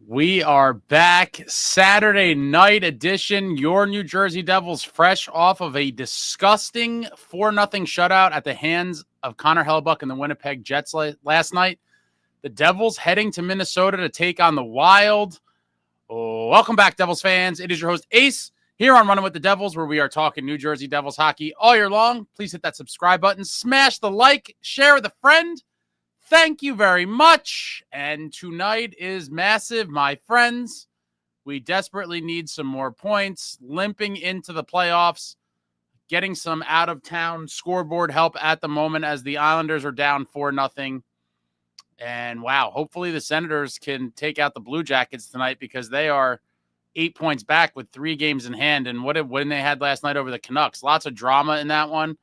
We are back. Saturday night edition. Your New Jersey Devils fresh off of a disgusting 4-0 shutout at the hands of Connor Hellebuyck and the Winnipeg Jets last night. The Devils heading to Minnesota to take on the Wild. Welcome back, Devils fans. It is your host, Ace, here on Running with the Devils, where we are talking New Jersey Devils hockey all year long. Please hit that subscribe button, smash the like, share with a friend. Thank you very much. And tonight is massive, my friends. We desperately need some more points, limping into the playoffs, getting some out-of-town scoreboard help at the moment as the Islanders are down 4-0. And wow, hopefully the Senators can take out the Blue Jackets tonight because they are 8 points back with 3 games in hand. And what they had last night over the Canucks. Lots of drama in that one.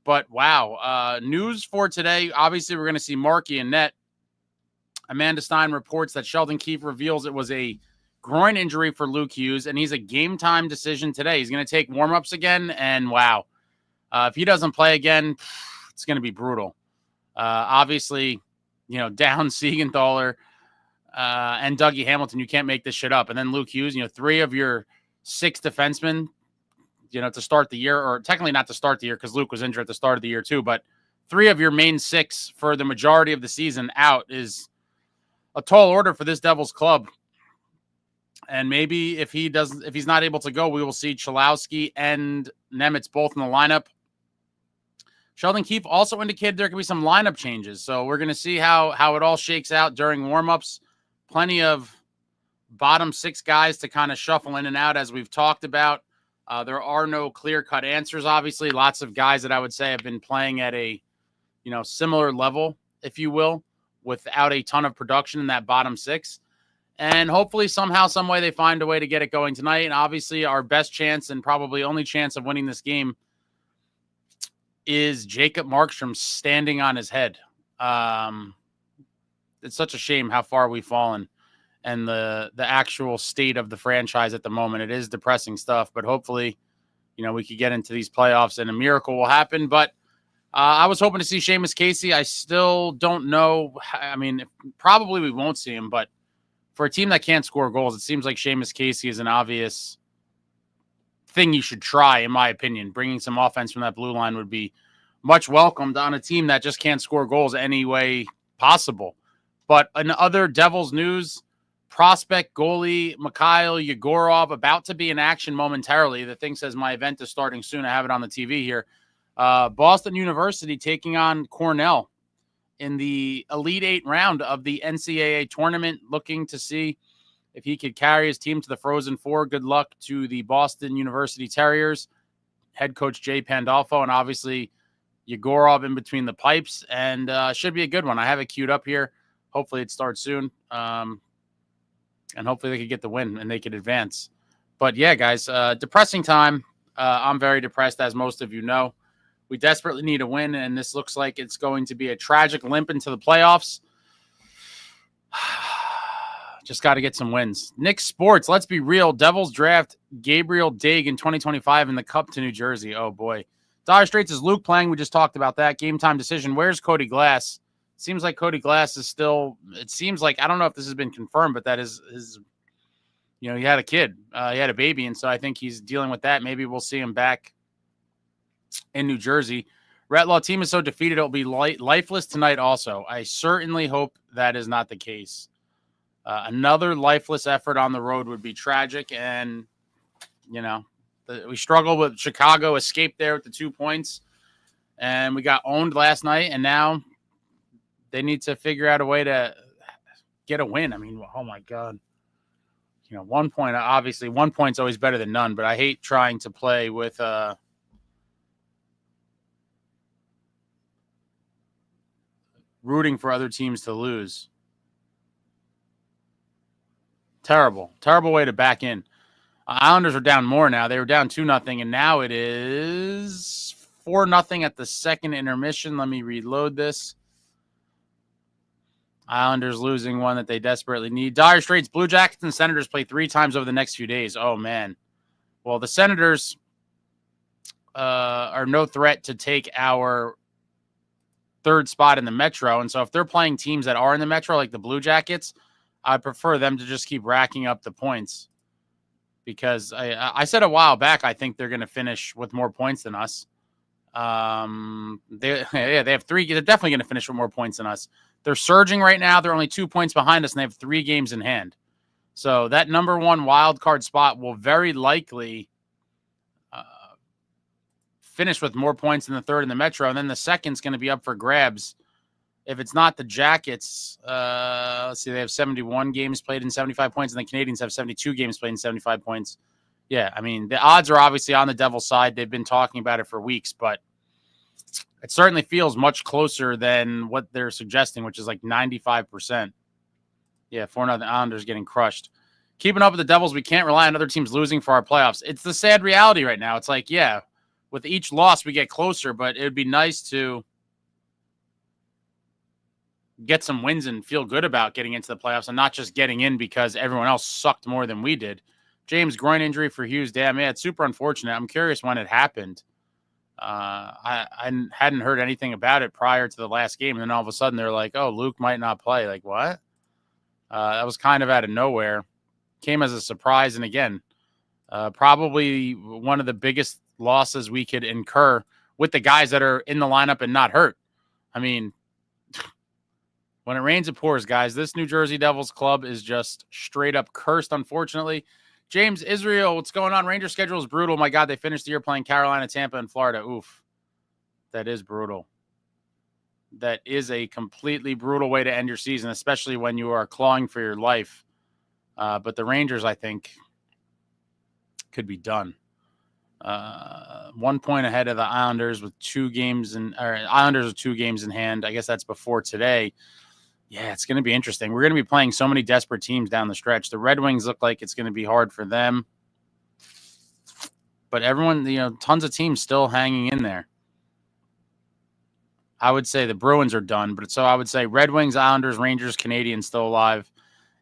But wow, news for today. Obviously, we're going to see Markey in net. Amanda Stein reports that Sheldon Keefe reveals it was a groin injury for Luke Hughes, and he's a game-time decision today. He's going to take warm-ups again, and wow. If he doesn't play again, it's going to be brutal. Obviously, down Siegenthaler and Dougie Hamilton, you can't make this shit up. And then Luke Hughes, 3 of your 6 defensemen, to start the year, or technically not to start the year because Luke was injured at the start of the year too, but 3 of your main 6 for the majority of the season out is a tall order for this Devils club. And maybe if he's not able to go, we will see Chalowski and Nemitz both in the lineup. Sheldon Keefe also indicated there could be some lineup changes. So we're going to see how it all shakes out during warmups. Plenty of bottom 6 guys to kind of shuffle in and out as we've talked about. There are no clear-cut answers, obviously. Lots of guys that I would say have been playing at a, similar level, if you will, without a ton of production in that bottom 6. And hopefully, somehow, some way, they find a way to get it going tonight. And obviously, our best chance and probably only chance of winning this game is Jacob Markstrom standing on his head. It's such a shame how far we've fallen. And the actual state of the franchise at the moment. It is depressing stuff, but hopefully, we could get into these playoffs and a miracle will happen. But I was hoping to see Seamus Casey. I still don't know. I mean, probably we won't see him, but for a team that can't score goals, it seems like Seamus Casey is an obvious thing you should try, in my opinion. Bringing some offense from that blue line would be much welcomed on a team that just can't score goals any way possible. But in other Devils news, prospect goalie Mikhail Yegorov about to be in action momentarily. The thing says my event is starting soon. I have it on the TV here. Boston University taking on Cornell in the Elite 8 round of the NCAA tournament, looking to see if he could carry his team to the Frozen Four. Good luck to the Boston University Terriers, head coach Jay Pandolfo, and obviously Yegorov in between the pipes. And should be a good one. I have it queued up here. Hopefully it starts soon. And hopefully they could get the win and they could advance. But yeah, guys, depressing time. I'm very depressed, as most of you know. We desperately need a win, and this looks like it's going to be a tragic limp into the playoffs. Just got to get some wins. Nick Sports, let's be real. Devils draft Gabriel Daig in 2025 in the Cup to New Jersey. Oh, boy. Dire Straits, is Luke playing? We just talked about that. Game time decision. Where's Cody Glass? Seems like Cody Glass is still, it seems like, I don't know if this has been confirmed, but that is he had a kid. He had a baby, and so I think he's dealing with that. Maybe we'll see him back in New Jersey. Retlaw, team is so defeated it'll be lifeless tonight also. I certainly hope that is not the case. Another lifeless effort on the road would be tragic, and, we struggled with Chicago, escaped there with the 2 points, and we got owned last night, and now they need to figure out a way to get a win. I mean, oh my God. 1 point, obviously 1 point's always better than none, but I hate trying to play with rooting for other teams to lose. Terrible way to back in. Islanders are down more now. They were down 2-0, and now it is 4-0 at the second intermission. Let me reload this. Islanders losing one that they desperately need. Dire Straits, Blue Jackets and Senators play 3 times over the next few days. Oh, man. Well, the Senators are no threat to take our 3rd spot in the Metro. And so if they're playing teams that are in the Metro, like the Blue Jackets, I prefer them to just keep racking up the points because I said a while back I think they're going to finish with more points than us. They have 3. They're definitely going to finish with more points than us. They're surging right now. They're only 2 points behind us, and they have 3 games in hand. So that number 1 wild card spot will very likely finish with more points than the third in the Metro, and then the second's going to be up for grabs. If it's not the Jackets, let's see, they have 71 games played in 75 points, and the Canadians have 72 games played in 75 points. Yeah, I mean, the odds are obviously on the Devils' side. They've been talking about it for weeks, but it certainly feels much closer than what they're suggesting, which is like 95%. Yeah, 4-0 Islanders getting crushed. Keeping up with the Devils, we can't rely on other teams losing for our playoffs. It's the sad reality right now. It's like, yeah, with each loss, we get closer, but it would be nice to get some wins and feel good about getting into the playoffs and not just getting in because everyone else sucked more than we did. James, groin injury for Hughes. Damn, yeah, it's super unfortunate. I'm curious when it happened. I hadn't heard anything about it prior to the last game, and then all of a sudden they're like, oh, Luke might not play. Like, what? That was kind of out of nowhere. Came as a surprise, and again, probably one of the biggest losses we could incur with the guys that are in the lineup and not hurt. I mean, when it rains, it pours, guys. This New Jersey Devils club is just straight up cursed, unfortunately. James, Israel, what's going on? Ranger schedule is brutal. My God, they finished the year playing Carolina, Tampa, and Florida. Oof. That is brutal. That is a completely brutal way to end your season, especially when you are clawing for your life. But the Rangers, I think, could be done. 1 point ahead of the Islanders with 2 games Islanders with 2 games in hand. I guess that's before today. Yeah, it's going to be interesting. We're going to be playing so many desperate teams down the stretch. The Red Wings look like it's going to be hard for them. But everyone, tons of teams still hanging in there. I would say the Bruins are done, but so I would say Red Wings, Islanders, Rangers, Canadians still alive,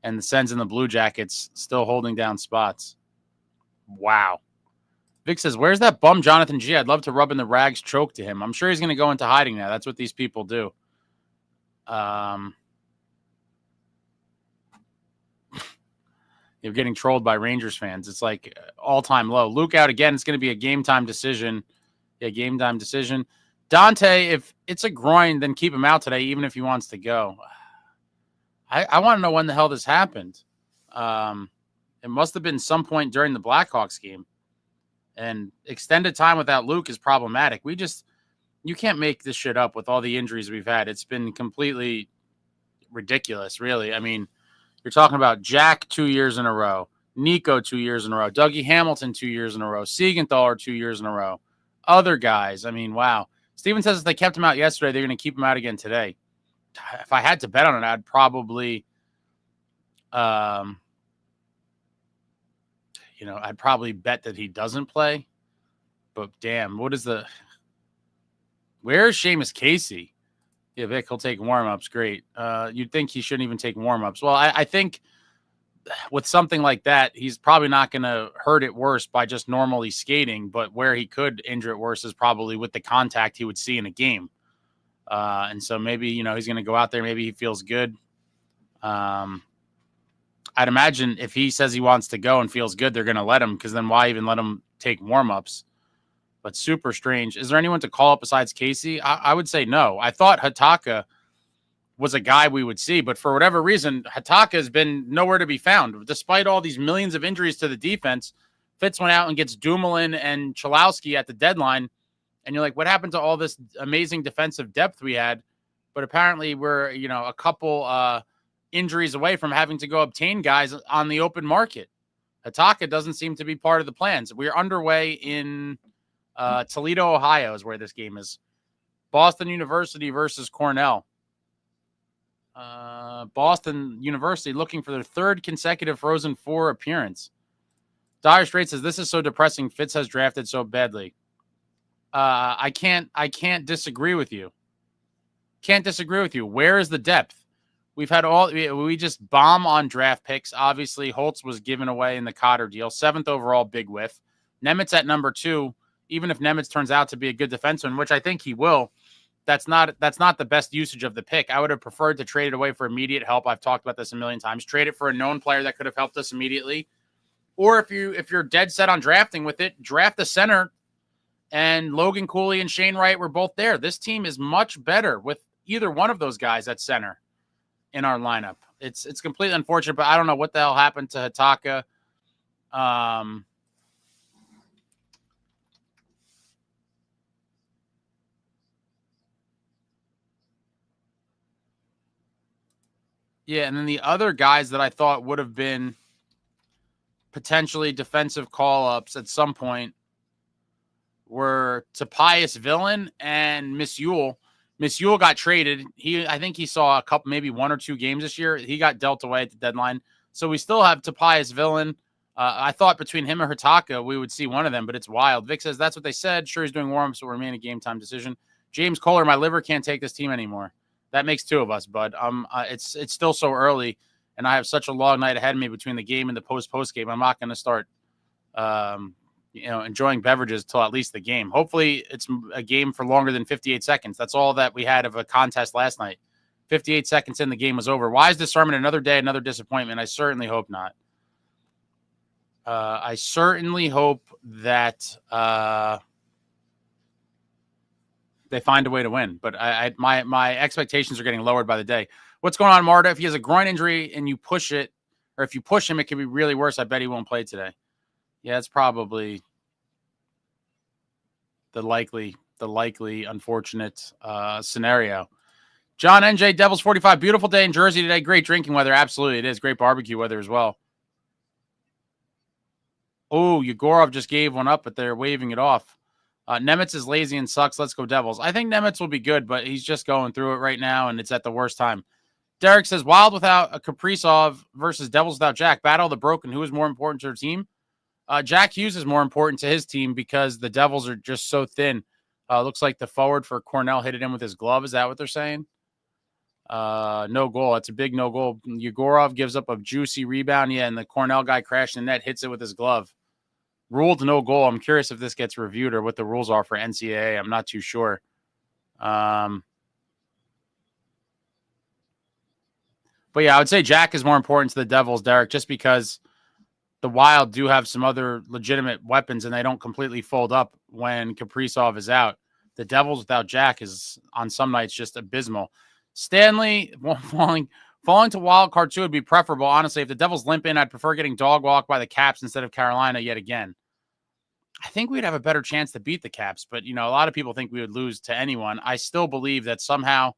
and the Sens and the Blue Jackets still holding down spots. Wow. Vic says, where's that bum Jonathan G? I'd love to rub in the rags choke to him. I'm sure he's going to go into hiding now. That's what these people do. You're getting trolled by Rangers fans. It's like all-time low. Luke out again. It's going to be a game-time decision. Yeah, game-time decision. Dante, if it's a groin, then keep him out today, even if he wants to go. I want to know when the hell this happened. It must have been some point during the Blackhawks game. And extended time without Luke is problematic. You can't make this shit up with all the injuries we've had. It's been completely ridiculous, really. I mean, you're talking about Jack 2 years in a row, Nico 2 years in a row, Dougie Hamilton 2 years in a row, Siegenthaler 2 years in a row, other guys. I mean, wow. Steven says if they kept him out yesterday, they're going to keep him out again today. If I had to bet on it, I'd probably, I'd probably bet that he doesn't play. But damn, where's Seamus Casey? Yeah, Vic, he'll take warm-ups. Great. You'd think he shouldn't even take warm-ups. Well, I think with something like that, he's probably not going to hurt it worse by just normally skating, but where he could injure it worse is probably with the contact he would see in a game. And so maybe, he's going to go out there. Maybe he feels good. I'd imagine if he says he wants to go and feels good, they're going to let him, because then why even let him take warm-ups? But super strange. Is there anyone to call up besides Casey? I would say no. I thought Hataka was a guy we would see, but for whatever reason, Hataka has been nowhere to be found. Despite all these millions of injuries to the defense, Fitz went out and gets Dumoulin and Chalowski at the deadline, and you're like, what happened to all this amazing defensive depth we had? But apparently we're, a couple injuries away from having to go obtain guys on the open market. Hataka doesn't seem to be part of the plans. We're underway in Toledo, Ohio is where this game is. Boston University versus Cornell. Boston University looking for their third consecutive Frozen Four appearance. Dire Straits says, this is so depressing. Fitz has drafted so badly. I can't disagree with you. Can't disagree with you. Where is the depth? We've had we just bomb on draft picks. Obviously, Holtz was given away in the Cotter deal. 7th overall, big whiff. Nemitz at number 2. Even if Nemitz turns out to be a good defenseman, which I think he will, that's not the best usage of the pick. I would have preferred to trade it away for immediate help. I've talked about this a million times. Trade it for a known player that could have helped us immediately. Or if you're dead set on drafting with it, draft the center. And Logan Cooley and Shane Wright were both there. This team is much better with either one of those guys at center in our lineup. It's completely unfortunate, but I don't know what the hell happened to Hataka. Yeah, and then the other guys that I thought would have been potentially defensive call-ups at some point were Tobias Villain and Miss Yule. Miss Yule got traded. I think he saw a couple, maybe 1 or 2 games this year. He got dealt away at the deadline. So we still have Tobias Villain. I thought between him and Hataka, we would see one of them, but it's wild. Vic says that's what they said. Sure, he's doing warm-ups, so will remain a game-time decision. James Kohler, my liver can't take this team anymore. That makes 2 of us, bud. It's still so early, and I have such a long night ahead of me between the game and the post game. I'm not going to start enjoying beverages till at least the game. Hopefully it's a game for longer than 58 seconds. That's all that we had of a contest last night. 58 seconds in, the game was over. Why is this sermon another day, another disappointment? I certainly hope not. I certainly hope that they find a way to win. But my expectations are getting lowered by the day. What's going on, Marta? If he has a groin injury and you push it, or if you push him, it could be really worse. I bet he won't play today. Yeah, it's probably the likely unfortunate scenario. John NJ Devils 45. Beautiful day in Jersey today. Great drinking weather. Absolutely, it is. Great barbecue weather as well. Oh, Yegorov just gave one up, but they're waving it off. Nemitz is lazy and sucks. Let's go Devils. I think Nemitz will be good, but he's just going through it right now, and it's at the worst time. Derek says, Wild without a Kaprizov versus Devils without Jack. Battle of the broken. Who is more important to their team? Jack Hughes is more important to his team because the Devils are just so thin. Looks like the forward for Cornell hit it in with his glove. Is that what they're saying? No goal. That's a big no goal. Yegorov gives up a juicy rebound. Yeah, and the Cornell guy crashed in the net, hits it with his glove. Ruled no goal. I'm curious if this gets reviewed or what the rules are for NCAA. I'm not too sure. But yeah, I would say Jack is more important to the Devils, Derek, just because the Wild do have some other legitimate weapons and they don't completely fold up when Kaprizov is out. The Devils without Jack is on some nights just abysmal. Stanley falling to wild card 2 would be preferable. Honestly, if the Devils limp in, I'd prefer getting dog walked by the Caps instead of Carolina yet again. I think we'd have a better chance to beat the Caps, but a lot of people think we would lose to anyone. I still believe that somehow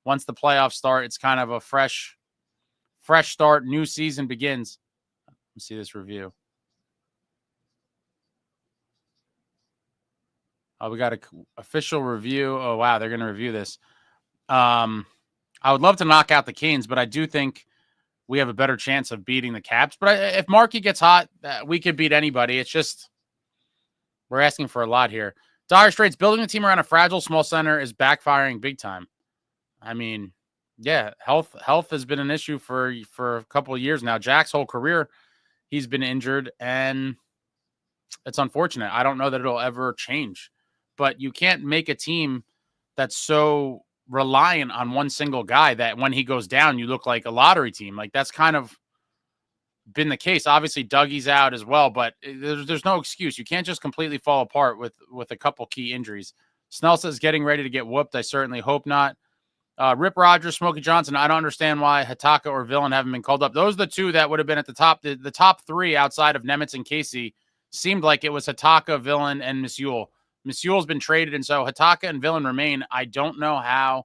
once the playoffs start, it's kind of a fresh start, new season begins. Let's see this review. Oh, we got an official review. Oh, wow. They're going to review this. I would love to knock out the Canes, but I do think we have a better chance of beating the Caps. But if Markey gets hot, we could beat anybody. It's just we're asking for a lot here. Dire Straits, building a team around a fragile small center is backfiring big time. I mean, yeah, health has been an issue for a couple of years now. Jack's whole career, he's been injured, and it's unfortunate. I don't know that it'll ever change. But you can't make a team that's so reliant on one single guy that when he goes down, you look like a lottery team. Like that's kind of been the case. Obviously, Dougie's out as well, but there's no excuse. You can't just completely fall apart with a couple key injuries. Snell says getting ready to get whooped. I certainly hope not. Rip Rogers, Smokey Johnson. I don't understand why Hataka or Villain haven't been called up. Those are the two that would have been at the top. The top 3 outside of Nemitz and Casey seemed like it was Hataka, Villain, and Missoul. Missoul's been traded, and so Hataka and Villain remain. I don't know how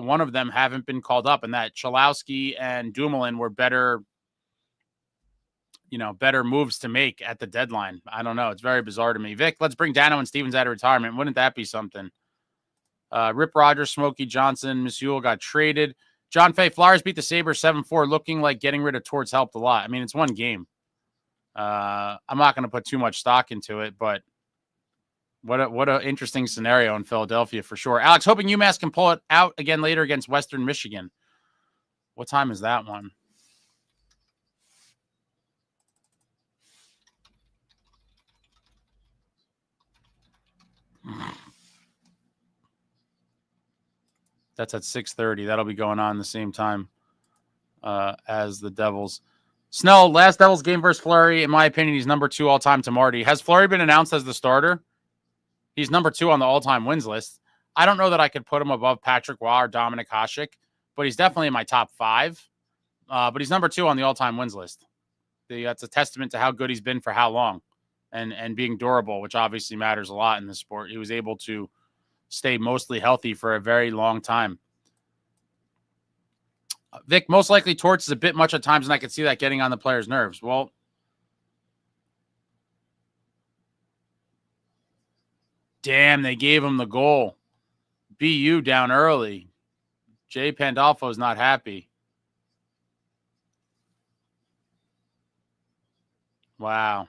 one of them haven't been called up, and that Chalowski and Dumoulin were better moves to make at the deadline. I don't know. It's very bizarre to me. Vic, let's bring Dano and Stevens out of retirement. Wouldn't that be something? Rip Rogers, Smokey Johnson, Missoul got traded. John Fay, Flyers beat the Sabres 7-4, looking like getting rid of Torts helped a lot. I mean, it's one game. I'm not going to put too much stock into it, but what a interesting scenario in Philadelphia for sure. Alex, hoping UMass can pull it out again later against Western Michigan. What time is that one? That's at 6:30. That'll be going on the same time as the Devils. Snell, last Devils game versus Fleury. In my opinion, he's number 2 all-time to Marty. Has Fleury been announced as the starter? He's number 2 on the all-time wins list. I don't know that I could put him above Patrick Waugh or Dominic Hasek, but he's definitely in my top 5. But he's number 2 on the all-time wins list. That's a testament to how good he's been for how long and being durable, which obviously matters a lot in this sport. He was able to stay mostly healthy for a very long time. Vic, most likely Torts is a bit much at times, and I could see that getting on the players' nerves. Well, damn, they gave him the goal. BU down early. Jay Pandolfo's not happy. Wow.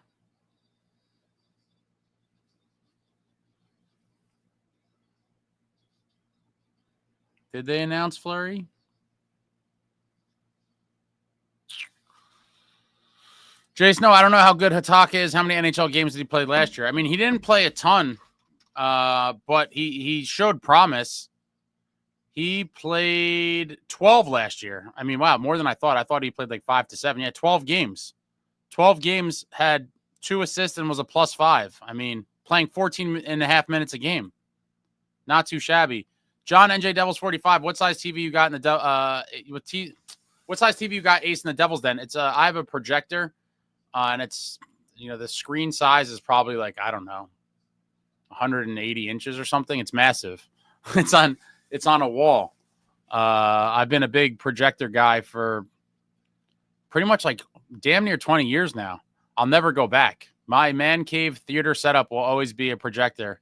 Did they announce Fleury? Jace, no, I don't know how good Hataka is. How many NHL games did he play last year? I mean, he didn't play a ton, but he showed promise. He played 12 last year. I mean, wow, more than I thought. I thought he played like 5 to 7. Yeah, 12 games. 12 games, had 2 assists and was a +5. I mean, playing 14 and a half minutes a game. Not too shabby. John, NJ Devils 45. What size TV you got in the what size TV you got, Ace, in the Devils Den? It's I have a projector, and it's, you know, the screen size is probably like, I don't know, 180 inches or something. It's massive. It's on a wall. I've been a big projector guy for pretty much like damn near 20 years now. I'll never go back. My man cave theater setup will always be a projector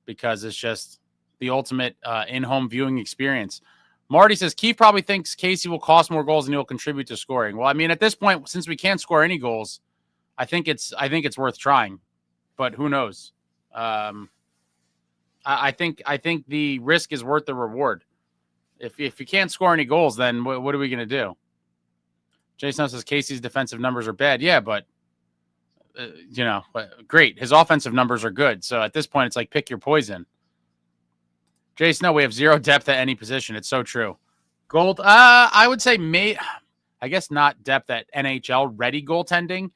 because it's just the ultimate in-home viewing experience. Marty says Keith probably thinks Casey will cost more goals and he'll contribute to scoring. Well, I mean, at this point, since we can't score any goals, I think it's worth trying, but who knows? I think the risk is worth the reward. If you can't score any goals, then what are we going to do? Jason says Casey's defensive numbers are bad. Yeah, but great. His offensive numbers are good. So at this point, it's like pick your poison. Jason, no, we have 0 depth at any position. It's so true. Gold, I would say I guess not depth at NHL ready goaltending,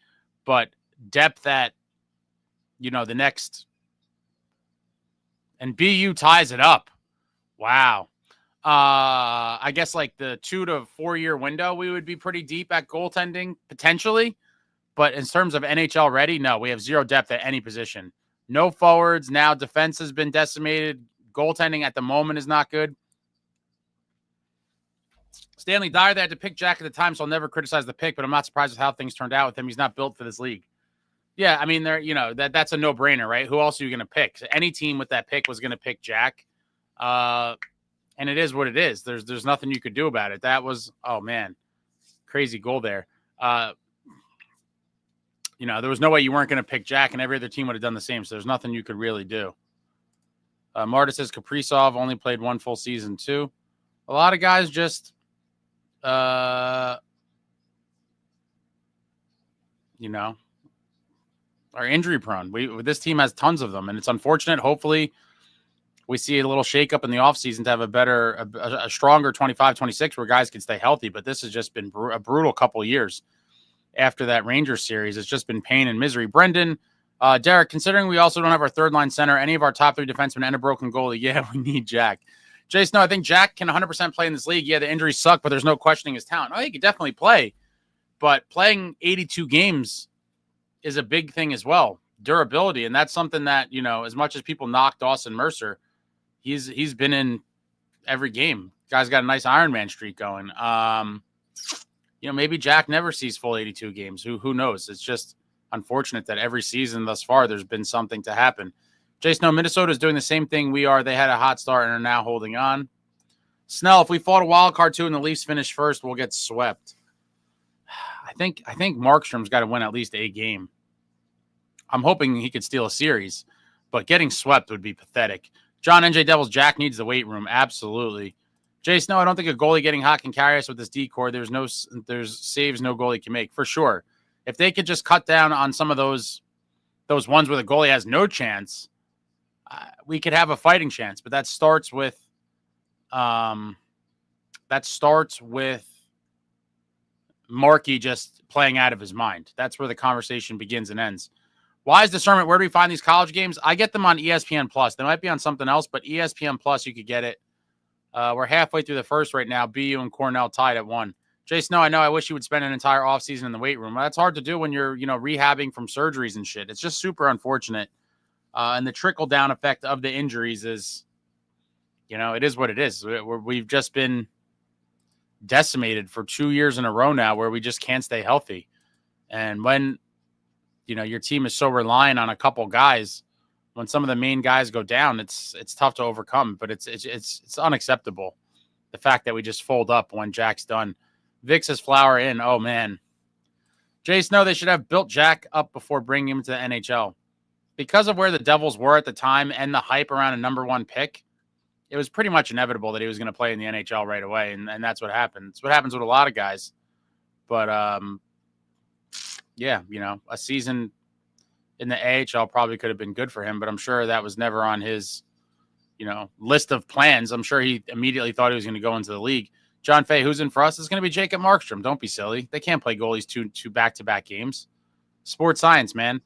but depth at, the next. And BU ties it up. Wow. I guess like the 2 to 4 year window, we would be pretty deep at goaltending potentially. But in terms of NHL ready, no, we have 0 depth at any position. No forwards. Now defense has been decimated. Goaltending at the moment is not good. Stanley Dyer, they had to pick Jack at the time, so I'll never criticize the pick, but I'm not surprised with how things turned out with him. He's not built for this league. Yeah, I mean, that's a no-brainer, right? Who else are you going to pick? So any team with that pick was going to pick Jack. And it is what it is. There's nothing you could do about it. That was, oh, man, crazy goal there. There was no way you weren't going to pick Jack, and every other team would have done the same, so there's nothing you could really do. Marta says Kaprizov only played 1 full season, too. A lot of guys just, are injury prone. This team has tons of them, and it's unfortunate. Hopefully we see a little shakeup in the offseason to have a stronger 25-26 where guys can stay healthy. But this has just been a brutal couple of years after that Rangers series. It's just been pain and misery. Brendan, Derek, considering we also don't have our third line center, any of our top 3 defensemen, and a broken goalie, yeah, we need Jack. Jason, no, I think Jack can 100% play in this league. Yeah, the injuries suck, but there's no questioning his talent. Oh, he could definitely play. But playing 82 games is a big thing as well. Durability. And that's something that, as much as people knock Dawson Mercer, he's been in every game. Guy's got a nice Ironman streak going. Maybe Jack never sees full 82 games. Who knows? It's just unfortunate that every season thus far there's been something to happen. Jason, no, Minnesota is doing the same thing we are. They had a hot start and are now holding on. Snell, if we fought a wild card too and the Leafs finish first, we'll get swept. I think Markstrom's got to win at least a game. I'm hoping he could steal a series, but getting swept would be pathetic. John, NJ Devils, Jack needs the weight room. Absolutely. Jason, no, I don't think a goalie getting hot can carry us with this decor. There's saves no goalie can make, for sure. If they could just cut down on some of those ones where the goalie has no chance, we could have a fighting chance. But that starts with That starts with Markey just playing out of his mind. That's where the conversation begins and ends. Wise discernment. Where do we find these college games? I get them on ESPN Plus. They might be on something else, but ESPN Plus, you could get it. We're halfway through the first right now. BU and Cornell tied at 1. Jay Snow, I know. I wish you would spend an entire offseason in the weight room. That's hard to do when you're, rehabbing from surgeries and shit. It's just super unfortunate. And the trickle-down effect of the injuries is, it is what it is. We've just been decimated for 2 years in a row now where we just can't stay healthy. And when, your team is so reliant on a couple guys, when some of the main guys go down, it's tough to overcome, but it's unacceptable. The fact that we just fold up when Jack's done. Vic says Flower in. Oh, man. Jay Snow, they should have built Jack up before bringing him to the NHL. Because of where the Devils were at the time and the hype around a number 1 pick, it was pretty much inevitable that he was going to play in the NHL right away, and that's what happened. It's what happens with a lot of guys. But, yeah, a season in the AHL probably could have been good for him, but I'm sure that was never on his, list of plans. I'm sure he immediately thought he was going to go into the league. John Fay, who's in for us? It's going to be Jacob Markstrom. Don't be silly. They can't play goalies two back-to-back games. Sports science, man.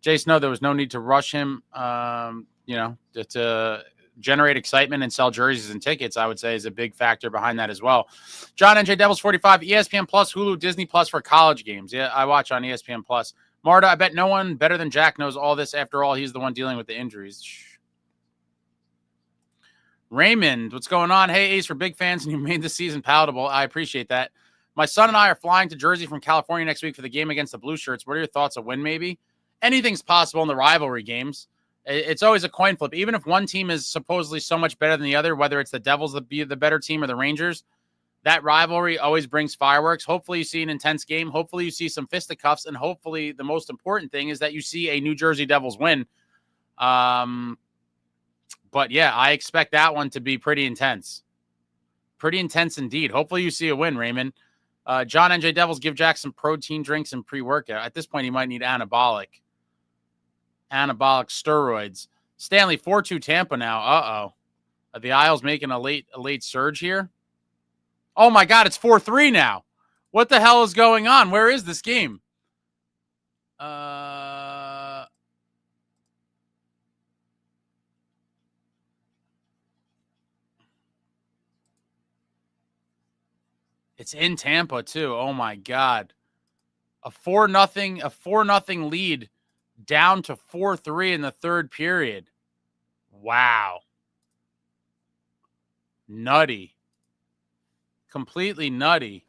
Jay Snow, there was no need to rush him, to generate excitement and sell jerseys and tickets, I would say, is a big factor behind that as well. John, NJDevils45, ESPN Plus, Hulu, Disney Plus for college games. Yeah, I watch on ESPN Plus. Marta, I bet no one better than Jack knows all this. After all, he's the one dealing with the injuries. Raymond, what's going on? Hey, Ace, we're big fans, and you made the season palatable. I appreciate that. My son and I are flying to Jersey from California next week for the game against the Blue Shirts. What are your thoughts? A win, maybe? Anything's possible in the rivalry games. It's always a coin flip. Even if one team is supposedly so much better than the other, whether it's the Devils that be the better team or the Rangers, that rivalry always brings fireworks. Hopefully you see an intense game. Hopefully you see some fisticuffs. And hopefully the most important thing is that you see a New Jersey Devils win. But, yeah, I expect that one to be pretty intense. Pretty intense indeed. Hopefully you see a win, Raymond. John, NJ Devils, give Jack some protein drinks and pre-workout. At this point, he might need anabolic steroids. Stanley, 4-2 Tampa now. Uh-oh. Are the Isles making a late surge here? Oh, my God, it's 4-3 now. What the hell is going on? Where is this game? It's in Tampa, too. Oh, my God. A 4-0 lead down to 4-3 in the third period. Wow. Nutty. Completely nutty.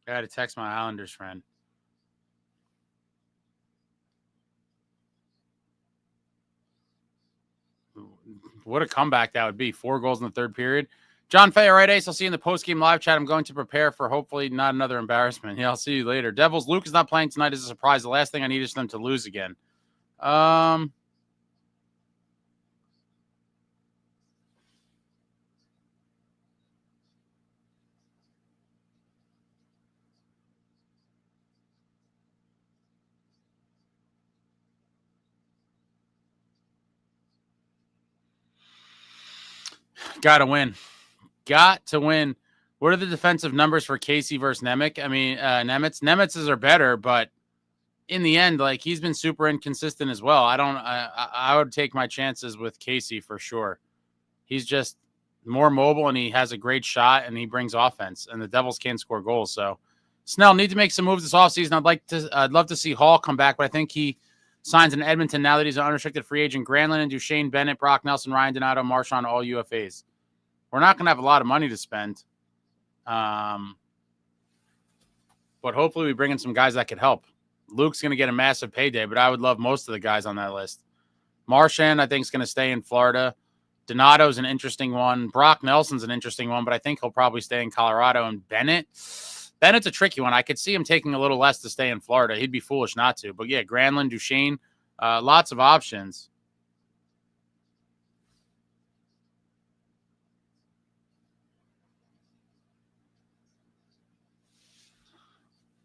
I got to text my Islanders friend. What a comeback that would be. 4 goals in the third period. John Fay, all right, Ace. I'll see you in the post-game live chat. I'm going to prepare for hopefully not another embarrassment. Yeah, I'll see you later. Devils, Luke is not playing tonight as a surprise. The last thing I need is them to lose again. Got to win. Got to win. What are the defensive numbers for Casey versus Nemec? I mean, Nemetz's are better, but in the end, like, he's been super inconsistent as well. I would take my chances with Casey for sure. He's just more mobile and he has a great shot and he brings offense, and the Devils can't score goals. So Snell need to make some moves this offseason. I'd love to see Hall come back, but I think he signs in Edmonton now that he's an unrestricted free agent. Granlund and Duchesne, Bennett, Brock Nelson, Ryan Donato, Marchand, all UFAs. We're not going to have a lot of money to spend. But hopefully we bring in some guys that could help. Luke's going to get a massive payday, but I would love most of the guys on that list. Marchand, I think, is going to stay in Florida. Donato's an interesting one. Brock Nelson's an interesting one, but I think he'll probably stay in Colorado. And Bennett's a tricky one. I could see him taking a little less to stay in Florida. He'd be foolish not to. But, yeah, Granlund, Duchesne, Lots of options.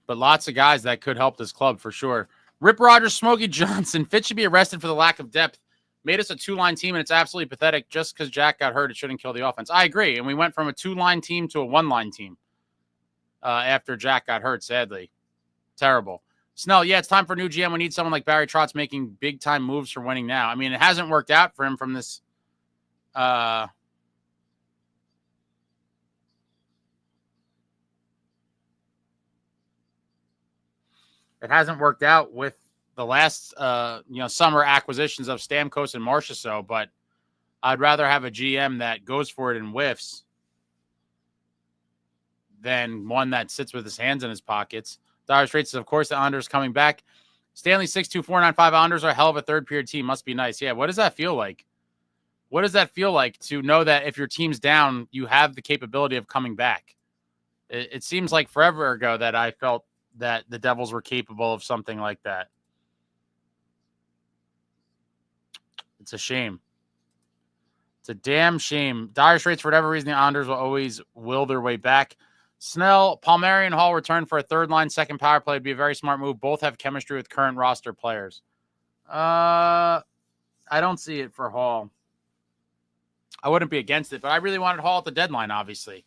But lots of guys that could help this club for sure. Rip Rogers, Smokey Johnson. Fitz should be arrested for the lack of depth. Made us a two-line team, and it's absolutely pathetic. Just because Jack got hurt, it shouldn't kill the offense. I agree. And we went from a two-line team to a one-line team after Jack got hurt, sadly. Terrible. Snell, yeah, it's time for a new GM. We need someone like Barry Trotz making big-time moves for winning now. I mean, it hasn't worked out for him from this it hasn't worked out with the last summer acquisitions of Stamkos and Marchessault, but I'd rather have a GM that goes for it and whiffs than one that sits with his hands in his pockets. Dire Straits, of course, the Islanders coming back. Stanley 62495 Islanders are a hell of a third period team. Must be nice. Yeah, what does that feel like? What does that feel like to know that if your team's down, you have the capability of coming back? It seems like forever ago that I felt that the Devils were capable of something like that. It's a shame. It's a damn shame. Dire Straits, for whatever reason, the Islanders will always will their way back. Snell, Palmieri, and Hall return for a third-line second power play. Would be a very smart move. Both have chemistry with current roster players. I don't see it for Hall. I wouldn't be against it, but I really wanted Hall at the deadline, obviously.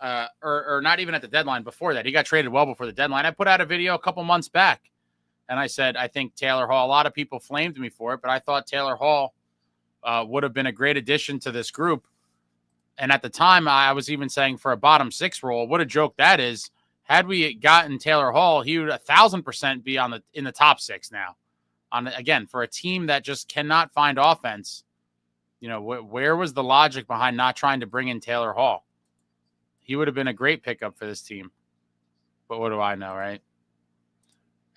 Or not even at the deadline before that. He got traded well before the deadline. I put out a video a couple months back, and I said, I think Taylor Hall, a lot of people flamed me for it, but I thought Taylor Hall would have been a great addition to this group. And at the time, I was even saying for a bottom six role, what a joke that is. Had we gotten Taylor Hall, he would 1,000% be in the top six now. Again, for a team that just cannot find offense, where was the logic behind not trying to bring in Taylor Hall? He would have been a great pickup for this team. But what do I know, right?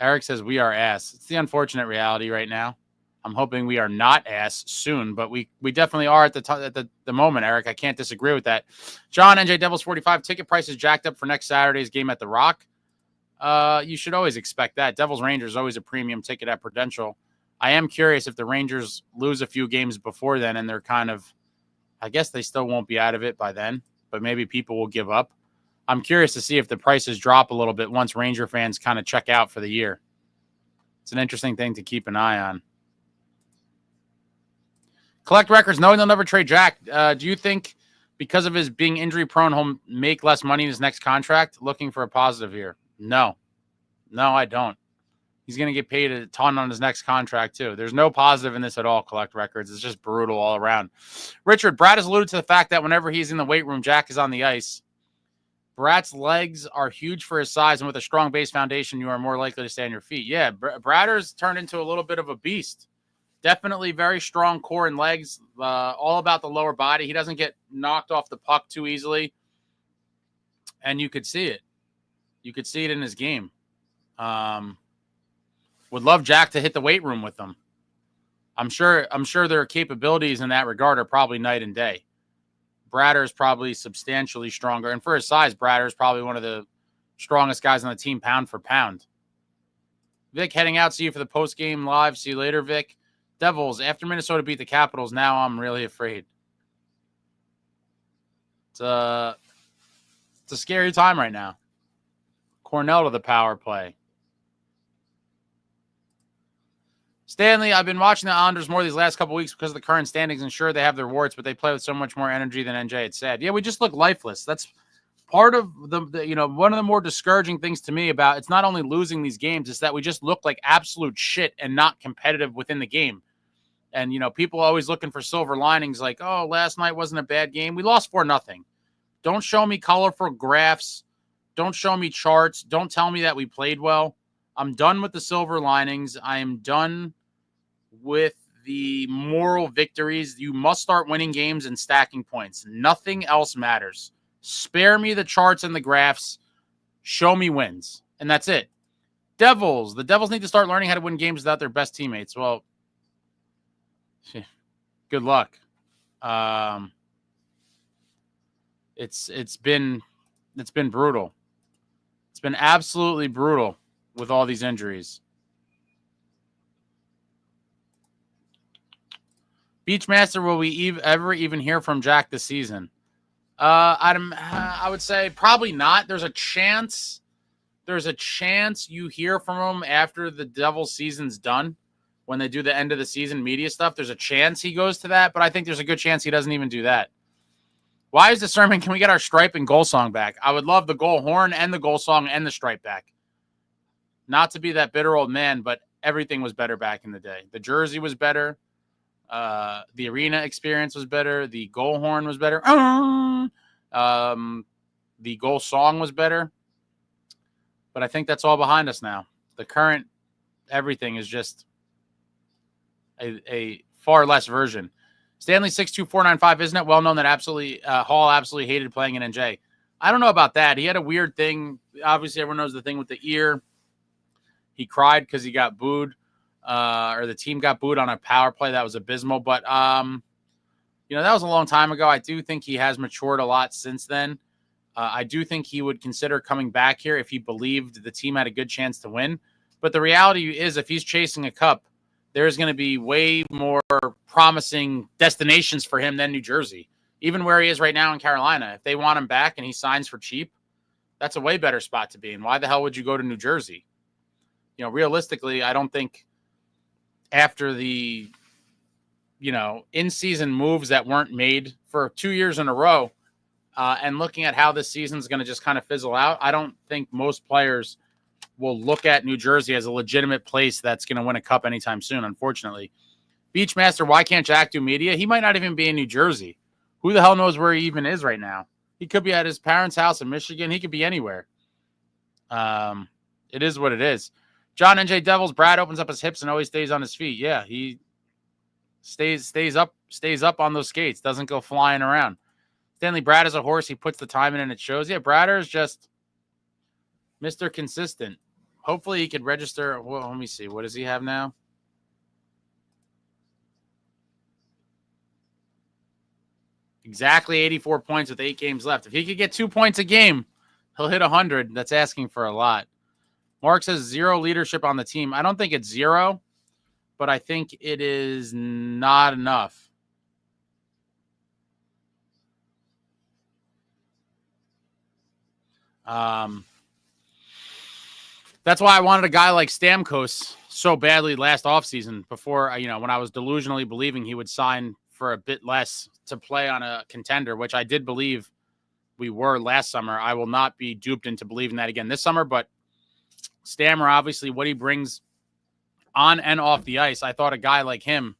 Eric says we are ass. It's the unfortunate reality right now. I'm hoping we are not ass soon, but we definitely are at the moment, Eric. I can't disagree with that. John, NJ Devils 45, ticket prices jacked up for next Saturday's game at the Rock. You should always expect that. Devils Rangers always a premium ticket at Prudential. I am curious if the Rangers lose a few games before then and they're kind of, I guess they still won't be out of it by then, but maybe people will give up. I'm curious to see if the prices drop a little bit once Ranger fans kind of check out for the year. It's an interesting thing to keep an eye on. Collect records, knowing they'll never trade Jack. Do you think because of his being injury prone, he'll make less money in his next contract? Looking for a positive here. No, I don't. He's going to get paid a ton on his next contract, too. There's no positive in this at all, Collect Records. It's just brutal all around. Richard, Brad has alluded to the fact that whenever he's in the weight room, Jack is on the ice. Brad's legs are huge for his size, and with a strong base foundation, you are more likely to stay on your feet. Yeah, Bradder's turned into a little bit of a beast. Definitely very strong core and legs, all about the lower body. He doesn't get knocked off the puck too easily, and you could see it. You could see it in his game. Would love Jack to hit the weight room with them. I'm sure their capabilities in that regard are probably night and day. Bradder is probably substantially stronger. And for his size, Bradder is probably one of the strongest guys on the team pound for pound. Vic, heading out. See you for the post-game live. See you later, Vic. Devils, after Minnesota beat the Capitals, now I'm really afraid. It's a scary time right now. Cornell to the power play. Stanley, I've been watching the Islanders more these last couple weeks because of the current standings, and sure, they have their warts, but they play with so much more energy than NJ had said. Yeah, we just look lifeless. That's part of the one of the more discouraging things to me about it's not only losing these games, it's that we just look like absolute shit and not competitive within the game. And, people always looking for silver linings like, oh, last night wasn't a bad game. We lost 4-0. Don't show me colorful graphs. Don't show me charts. Don't tell me that we played well. I'm done with the silver linings. I am done with the moral victories. You must start winning games and stacking points. Nothing else matters. Spare me the charts and the graphs. Show me wins. And that's it. Devils. The Devils need to start learning how to win games without their best teammates. Well, good luck. It's been brutal. It's been absolutely brutal with all these injuries. Beachmaster, will we ever even hear from Jack this season? I would say probably not. There's a chance you hear from him after the Devils season's done, when they do the end of the season media stuff. There's a chance he goes to that, but I think there's a good chance he doesn't even do that. Why is the sermon? Can we get our stripe and goal song back? I would love the goal horn and the goal song and the stripe back. Not to be that bitter old man, but everything was better back in the day. The jersey was better. The arena experience was better. The goal horn was better. The goal song was better. But I think that's all behind us now. The current everything is just a far less version. Stanley 62495, isn't it well known that Hall absolutely hated playing in NJ? I don't know about that. He had a weird thing. Obviously, everyone knows the thing with the ear. He cried because he got booed, or the team got booed on a power play. That was abysmal. But, that was a long time ago. I do think he has matured a lot since then. I do think he would consider coming back here if he believed the team had a good chance to win. But the reality is, if he's chasing a cup, there's going to be way more promising destinations for him than New Jersey. Even where he is right now in Carolina, if they want him back and he signs for cheap, that's a way better spot to be in. Why the hell would you go to New Jersey? Realistically, I don't think after the, in-season moves that weren't made for 2 years in a row, and looking at how this season is going to just kind of fizzle out, I don't think most players will look at New Jersey as a legitimate place that's going to win a cup anytime soon, unfortunately. Beachmaster, why can't Jack do media? He might not even be in New Jersey. Who the hell knows where he even is right now? He could be at his parents' house in Michigan. He could be anywhere. It is what it is. John NJDevils, Brad opens up his hips and always stays on his feet. Yeah, he stays up on those skates, doesn't go flying around. Stanley, Brad is a horse. He puts the time in and it shows. Yeah, Brader is just Mr. Consistent. Hopefully he could register. Well, let me see. What does he have now? Exactly 84 points with 8 games left. If he could get 2 points a game, he'll hit 100. That's asking for a lot. Mark says 0 leadership on the team. I don't think it's 0, but I think it is not enough. That's why I wanted a guy like Stamkos so badly last offseason before, when I was delusionally believing he would sign for a bit less to play on a contender, which I did believe we were last summer. I will not be duped into believing that again this summer, but Stammer, obviously what he brings on and off the ice, I thought a guy like him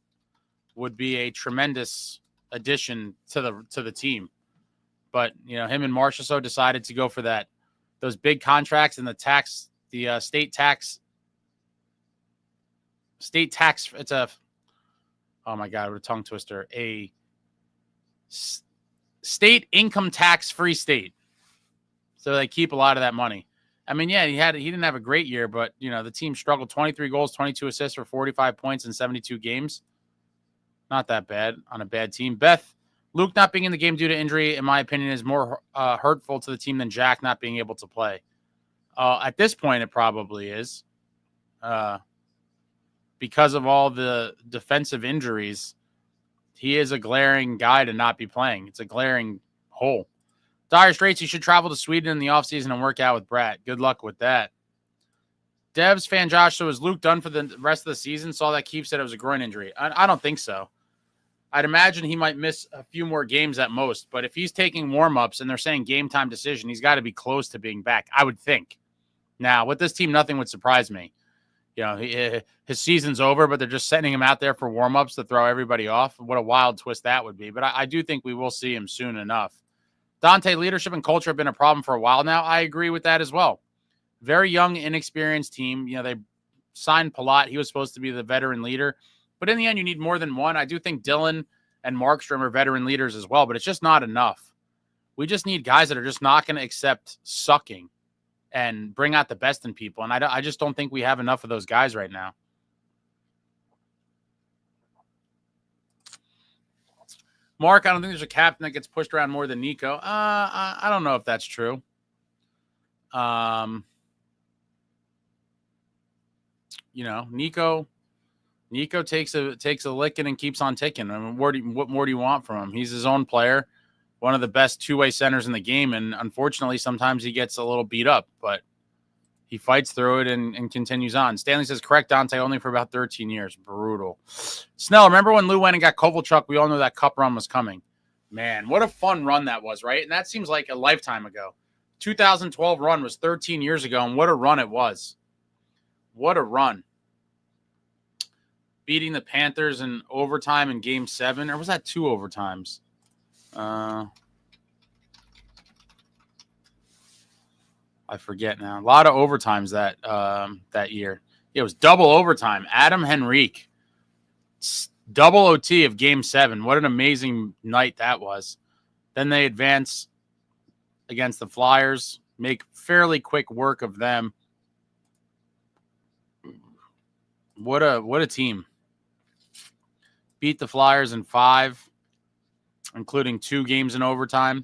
would be a tremendous addition to the team. But, him and Marchessault decided to go for those big contracts and the state tax. It's oh my God, what a tongue twister. A state income tax free state. So they keep a lot of that money. I mean, yeah, he didn't have a great year, but the team struggled. 23 goals, 22 assists for 45 points in 72 games. Not that bad on a bad team. Beth, Luke not being in the game due to injury, in my opinion, is more hurtful to the team than Jack not being able to play. At this point, it probably is. Because of all the defensive injuries, he is a glaring guy to not be playing. It's a glaring hole. Dire Straits, you should travel to Sweden in the offseason and work out with Brad. Good luck with that. Devs fan Josh, so is Luke done for the rest of the season? Saw that Keefe said it was a groin injury. I don't think so. I'd imagine he might miss a few more games at most, but if he's taking warm-ups and they're saying game time decision, he's got to be close to being back, I would think. Now, with this team, nothing would surprise me. His season's over, but they're just sending him out there for warm-ups to throw everybody off. What a wild twist that would be. But I do think we will see him soon enough. Dante, leadership and culture have been a problem for a while now. I agree with that as well. Very young, inexperienced team. They signed Palat. He was supposed to be the veteran leader. But in the end, you need more than one. I do think Dylan and Markstrom are veteran leaders as well, but it's just not enough. We just need guys that are just not going to accept sucking and bring out the best in people. And I just don't think we have enough of those guys right now. Mark, I don't think there's a captain that gets pushed around more than Nico. I don't know if that's true. Nico Nico takes a licking and keeps on ticking. I mean, what more do you want from him? He's his own player, one of the best two-way centers in the game, and unfortunately, sometimes he gets a little beat up, but he fights through it and continues on. Stanley says, correct, Dante, only for about 13 years. Brutal. Snell, remember when Lou went and got Kovalchuk? We all knew that cup run was coming. Man, what a fun run that was, right? And that seems like a lifetime ago. 2012 run was 13 years ago, and what a run it was. What a run. Beating the Panthers in overtime in Game 7. Or was that 2 overtimes? I forget now. A lot of overtimes that year. It was double overtime. Adam Henrique. Double OT of Game 7. What an amazing night that was. Then they advance against the Flyers. Make fairly quick work of them. What a team. Beat the Flyers in 5, including 2 games in overtime.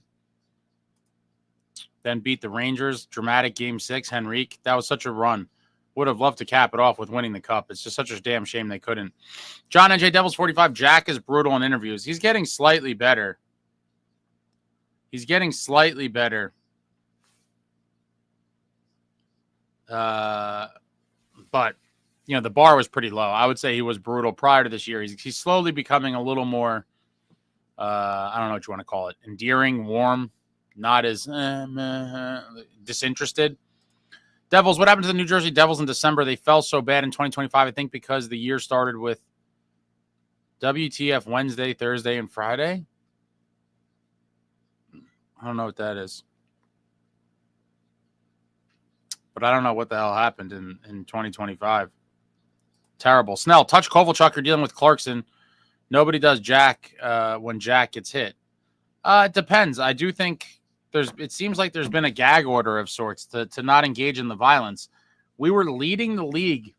Then beat the Rangers. Dramatic Game 6. Henrique. That was such a run. Would have loved to cap it off with winning the cup. It's just such a damn shame they couldn't. John NJDevils45. Jack is brutal in interviews. He's getting slightly better. But, you know, the bar was pretty low. I would say he was brutal prior to this year. He's slowly becoming a little more, I don't know what you want to call it, endearing, warm, not as disinterested. Devils, what happened to the New Jersey Devils in December? They fell so bad in 2025, I think because the year started with WTF Wednesday, Thursday, and Friday. I don't know what that is. But I don't know what the hell happened in 2025. Terrible. Snell, touch Kovalchuk. You're dealing with Clarkson. Nobody does Jack when Jack gets hit. It depends. I do think it seems like there's been a gag order of sorts to not engage in the violence. We were leading the league.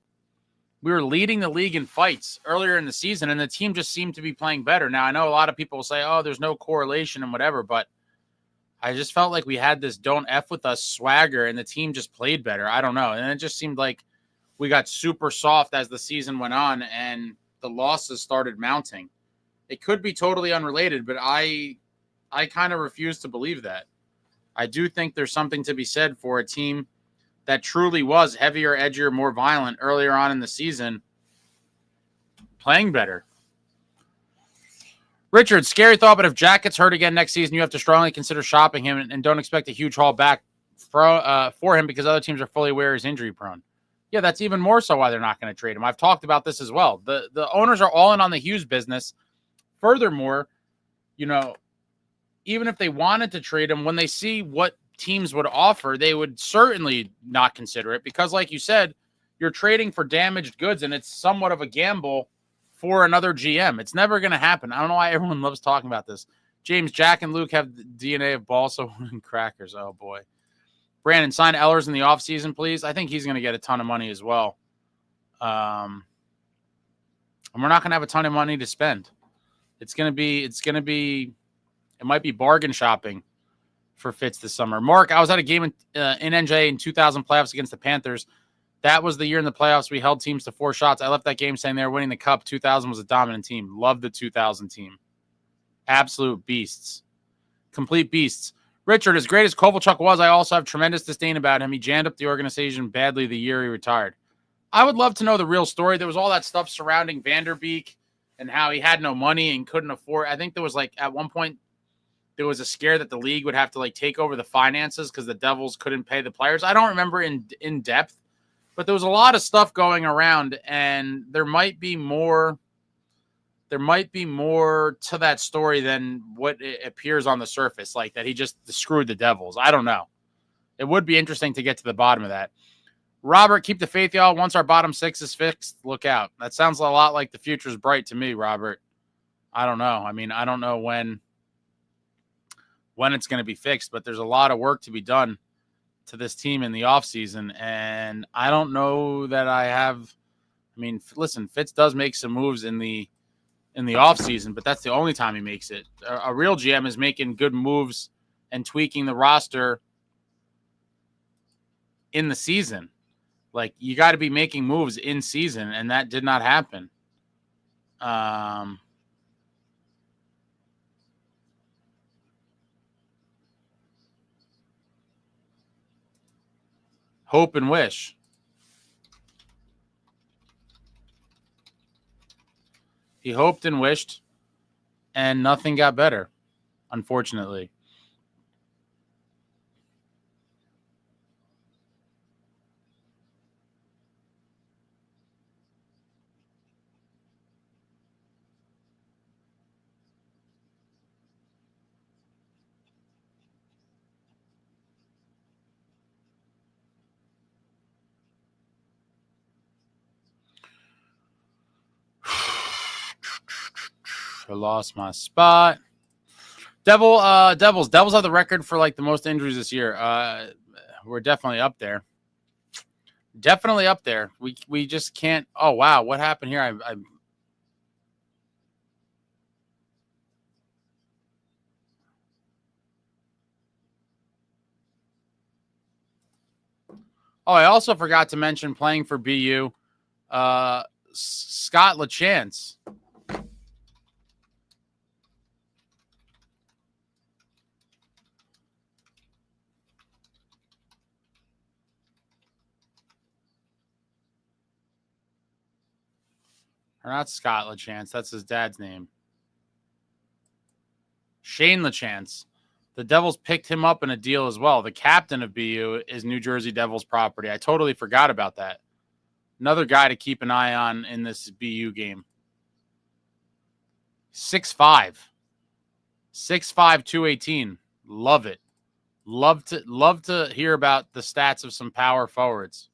In fights earlier in the season, and the team just seemed to be playing better. Now, I know a lot of people will say, oh, there's no correlation and whatever, but I just felt like we had this don't F with us swagger, and the team just played better. I don't know. And it just seemed like we got super soft as the season went on, and the losses started mounting. It could be totally unrelated, but I kind of refuse to believe that. I do think there's something to be said for a team that truly was heavier, edgier, more violent earlier on in the season, playing better. Richard, scary thought, but if Jack gets hurt again next season, you have to strongly consider shopping him and don't expect a huge haul back for him because other teams are fully aware he's injury prone. Yeah, that's even more so why they're not going to trade him. I've talked about this as well. The owners are all in on the Hughes business. Furthermore, you know, even if they wanted to trade him, when they see what teams would offer, they would certainly not consider it because, like you said, you're trading for damaged goods, and it's somewhat of a gamble for another GM. It's never going to happen. I don't know why everyone loves talking about this. James, Jack, and Luke have the DNA of balsa and crackers. Oh, boy. Brandon, sign Ellers in the offseason, please. I think he's going to get a ton of money as well. And we're not going to have a ton of money to spend. It might be bargain shopping for Fitz this summer. Mark, I was at a game in NJ in 2000 playoffs against the Panthers. That was the year in the playoffs we held teams to 4 shots. I left that game saying they were winning the cup. 2000 was a dominant team. Love the 2000 team. Absolute beasts. Complete beasts. Richard, as great as Kovalchuk was, I also have tremendous disdain about him. He jammed up the organization badly the year he retired. I would love to know the real story. There was all that stuff surrounding Vanderbeek and how he had no money and couldn't afford. I think there was like at one point there was a scare that the league would have to like take over the finances because the Devils couldn't pay the players. I don't remember in depth, but there was a lot of stuff going around, and there might be more to that story than what it appears on the surface, like that he just screwed the Devils. I don't know. It would be interesting to get to the bottom of that. Robert, keep the faith, y'all. Once our bottom 6 is fixed, look out. That sounds a lot like the future's bright to me, Robert. I don't know. I mean, I don't know when it's going to be fixed, but there's a lot of work to be done to this team in the offseason, and I don't know that I have. I mean, listen, Fitz does make some moves in the offseason, but that's the only time he makes it. A real GM is making good moves and tweaking the roster in the season. Like, you got to be making moves in season, and that did not happen. Hope and wish. He hoped and wished, and nothing got better, unfortunately. I lost my spot. Devils have the record for like the most injuries this year. We're definitely up there. Definitely up there. We just can't. Oh wow, what happened here? I also forgot to mention playing for BU, Scott LaChance. Or not Scott LaChance. That's his dad's name. Shane LaChance. The Devils picked him up in a deal as well. The captain of BU is New Jersey Devils property. I totally forgot about that. Another guy to keep an eye on in this BU game. 6'5". 6'5", 218. Love it. Love to hear about the stats of some power forwards.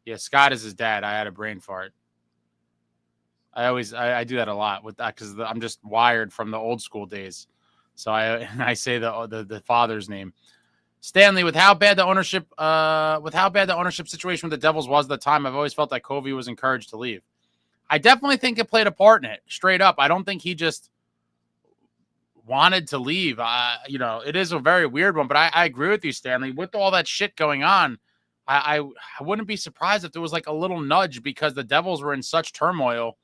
Yeah, Scott is his dad. I had a brain fart. I do that a lot with that because I'm just wired from the old school days. So I say the father's name. Stanley, with how bad the ownership situation with the Devils was at the time, I've always felt that Covey was encouraged to leave. I definitely think it played a part in it. Straight up, I don't think he just wanted to leave. It is a very weird one, but I agree with you, Stanley. With all that shit going on, I wouldn't be surprised if there was like a little nudge because the Devils were in such turmoil.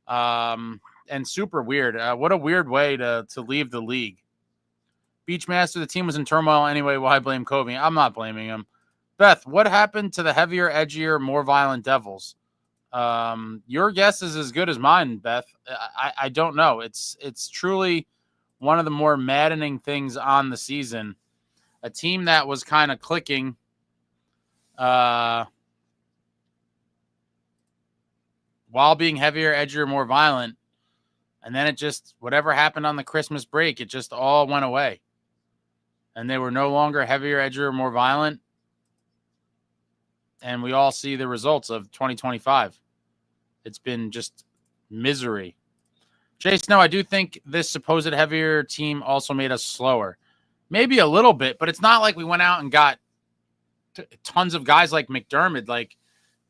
And super weird. What a weird way to leave the league. Beachmaster, the team was in turmoil anyway. Why blame Covey? I'm not blaming him. Beth, what happened to the heavier, edgier, more violent Devils? Your guess is as good as mine, Beth. I don't know. It's truly one of the more maddening things on the season. A team that was kind of clicking. While being heavier, edgier, more violent. And then it just, whatever happened on the Christmas break, it just all went away. And they were no longer heavier, edgier, more violent. And we all see the results of 2025. It's been just misery. Jay Snow, I do think this supposed heavier team also made us slower. Maybe a little bit, but it's not like we went out and got tons of guys like McDermott. Like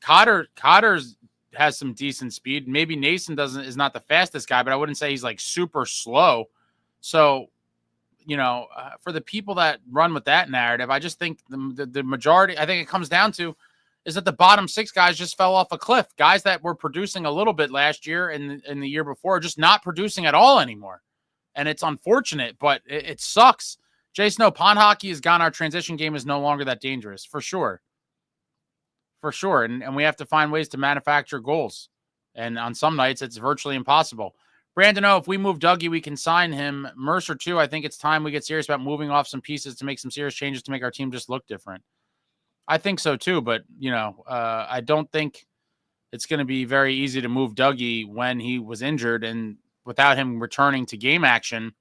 Cotter's has some decent speed. Maybe Nason is not the fastest guy, but I wouldn't say he's like super slow. So, for the people that run with that narrative, I just think the majority, I think it comes down to is that the bottom six guys just fell off a cliff. Guys that were producing a little bit last year and in the year before are just not producing at all anymore. And it's unfortunate, but it sucks. Jay Snow, pond hockey is gone. Our transition game is no longer that dangerous, for sure. For sure. And we have to find ways to manufacture goals. And on some nights, it's virtually impossible. Brandon, if we move Dougie, we can sign him. Mercer, too. I think it's time we get serious about moving off some pieces to make some serious changes to make our team just look different. I think so, too. But, I don't think it's going to be very easy to move Dougie when he was injured and without him returning to game action.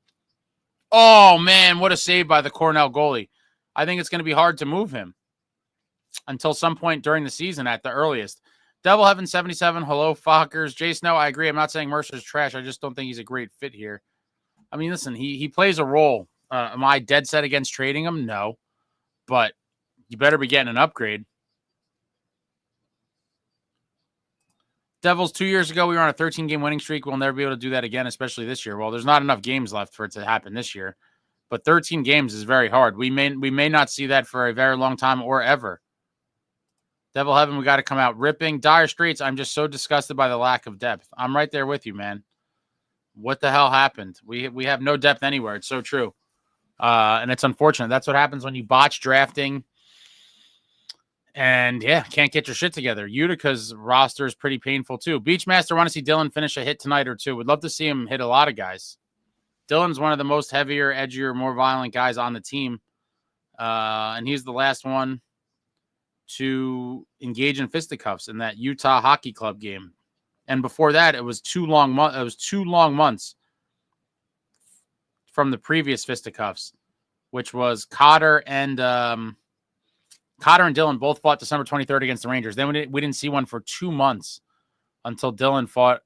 Oh, man, what a save by the Cornell goalie. I think it's going to be hard to move him until some point during the season at the earliest. Devil Heaven 77, hello, Fockers. Jay Snow, I agree. I'm not saying Mercer's trash. I just don't think he's a great fit here. I mean, listen, he plays a role. Am I dead set against trading him? No. But you better be getting an upgrade. Devils, 2 years ago, we were on a 13-game winning streak. We'll never be able to do that again, especially this year. Well, there's not enough games left for it to happen this year. But 13 games is very hard. We may not see that for a very long time or ever. Devil Heaven, we got to come out ripping. Dire Straits, I'm just so disgusted by the lack of depth. I'm right there with you, man. What the hell happened? We have no depth anywhere. It's so true. And it's unfortunate. That's what happens when you botch drafting. And, yeah, can't get your shit together. Utica's roster is pretty painful, too. Beachmaster, want to see Dylan finish a hit tonight or two. Would love to see him hit a lot of guys. Dylan's one of the most heavier, edgier, more violent guys on the team. And he's the last one to engage in fisticuffs in that Utah Hockey Club game. And before that, it was 2 long months from the previous fisticuffs, which was Cotter and Dylan both fought December 23rd against the Rangers. Then we didn't see one for 2 months until Dylan fought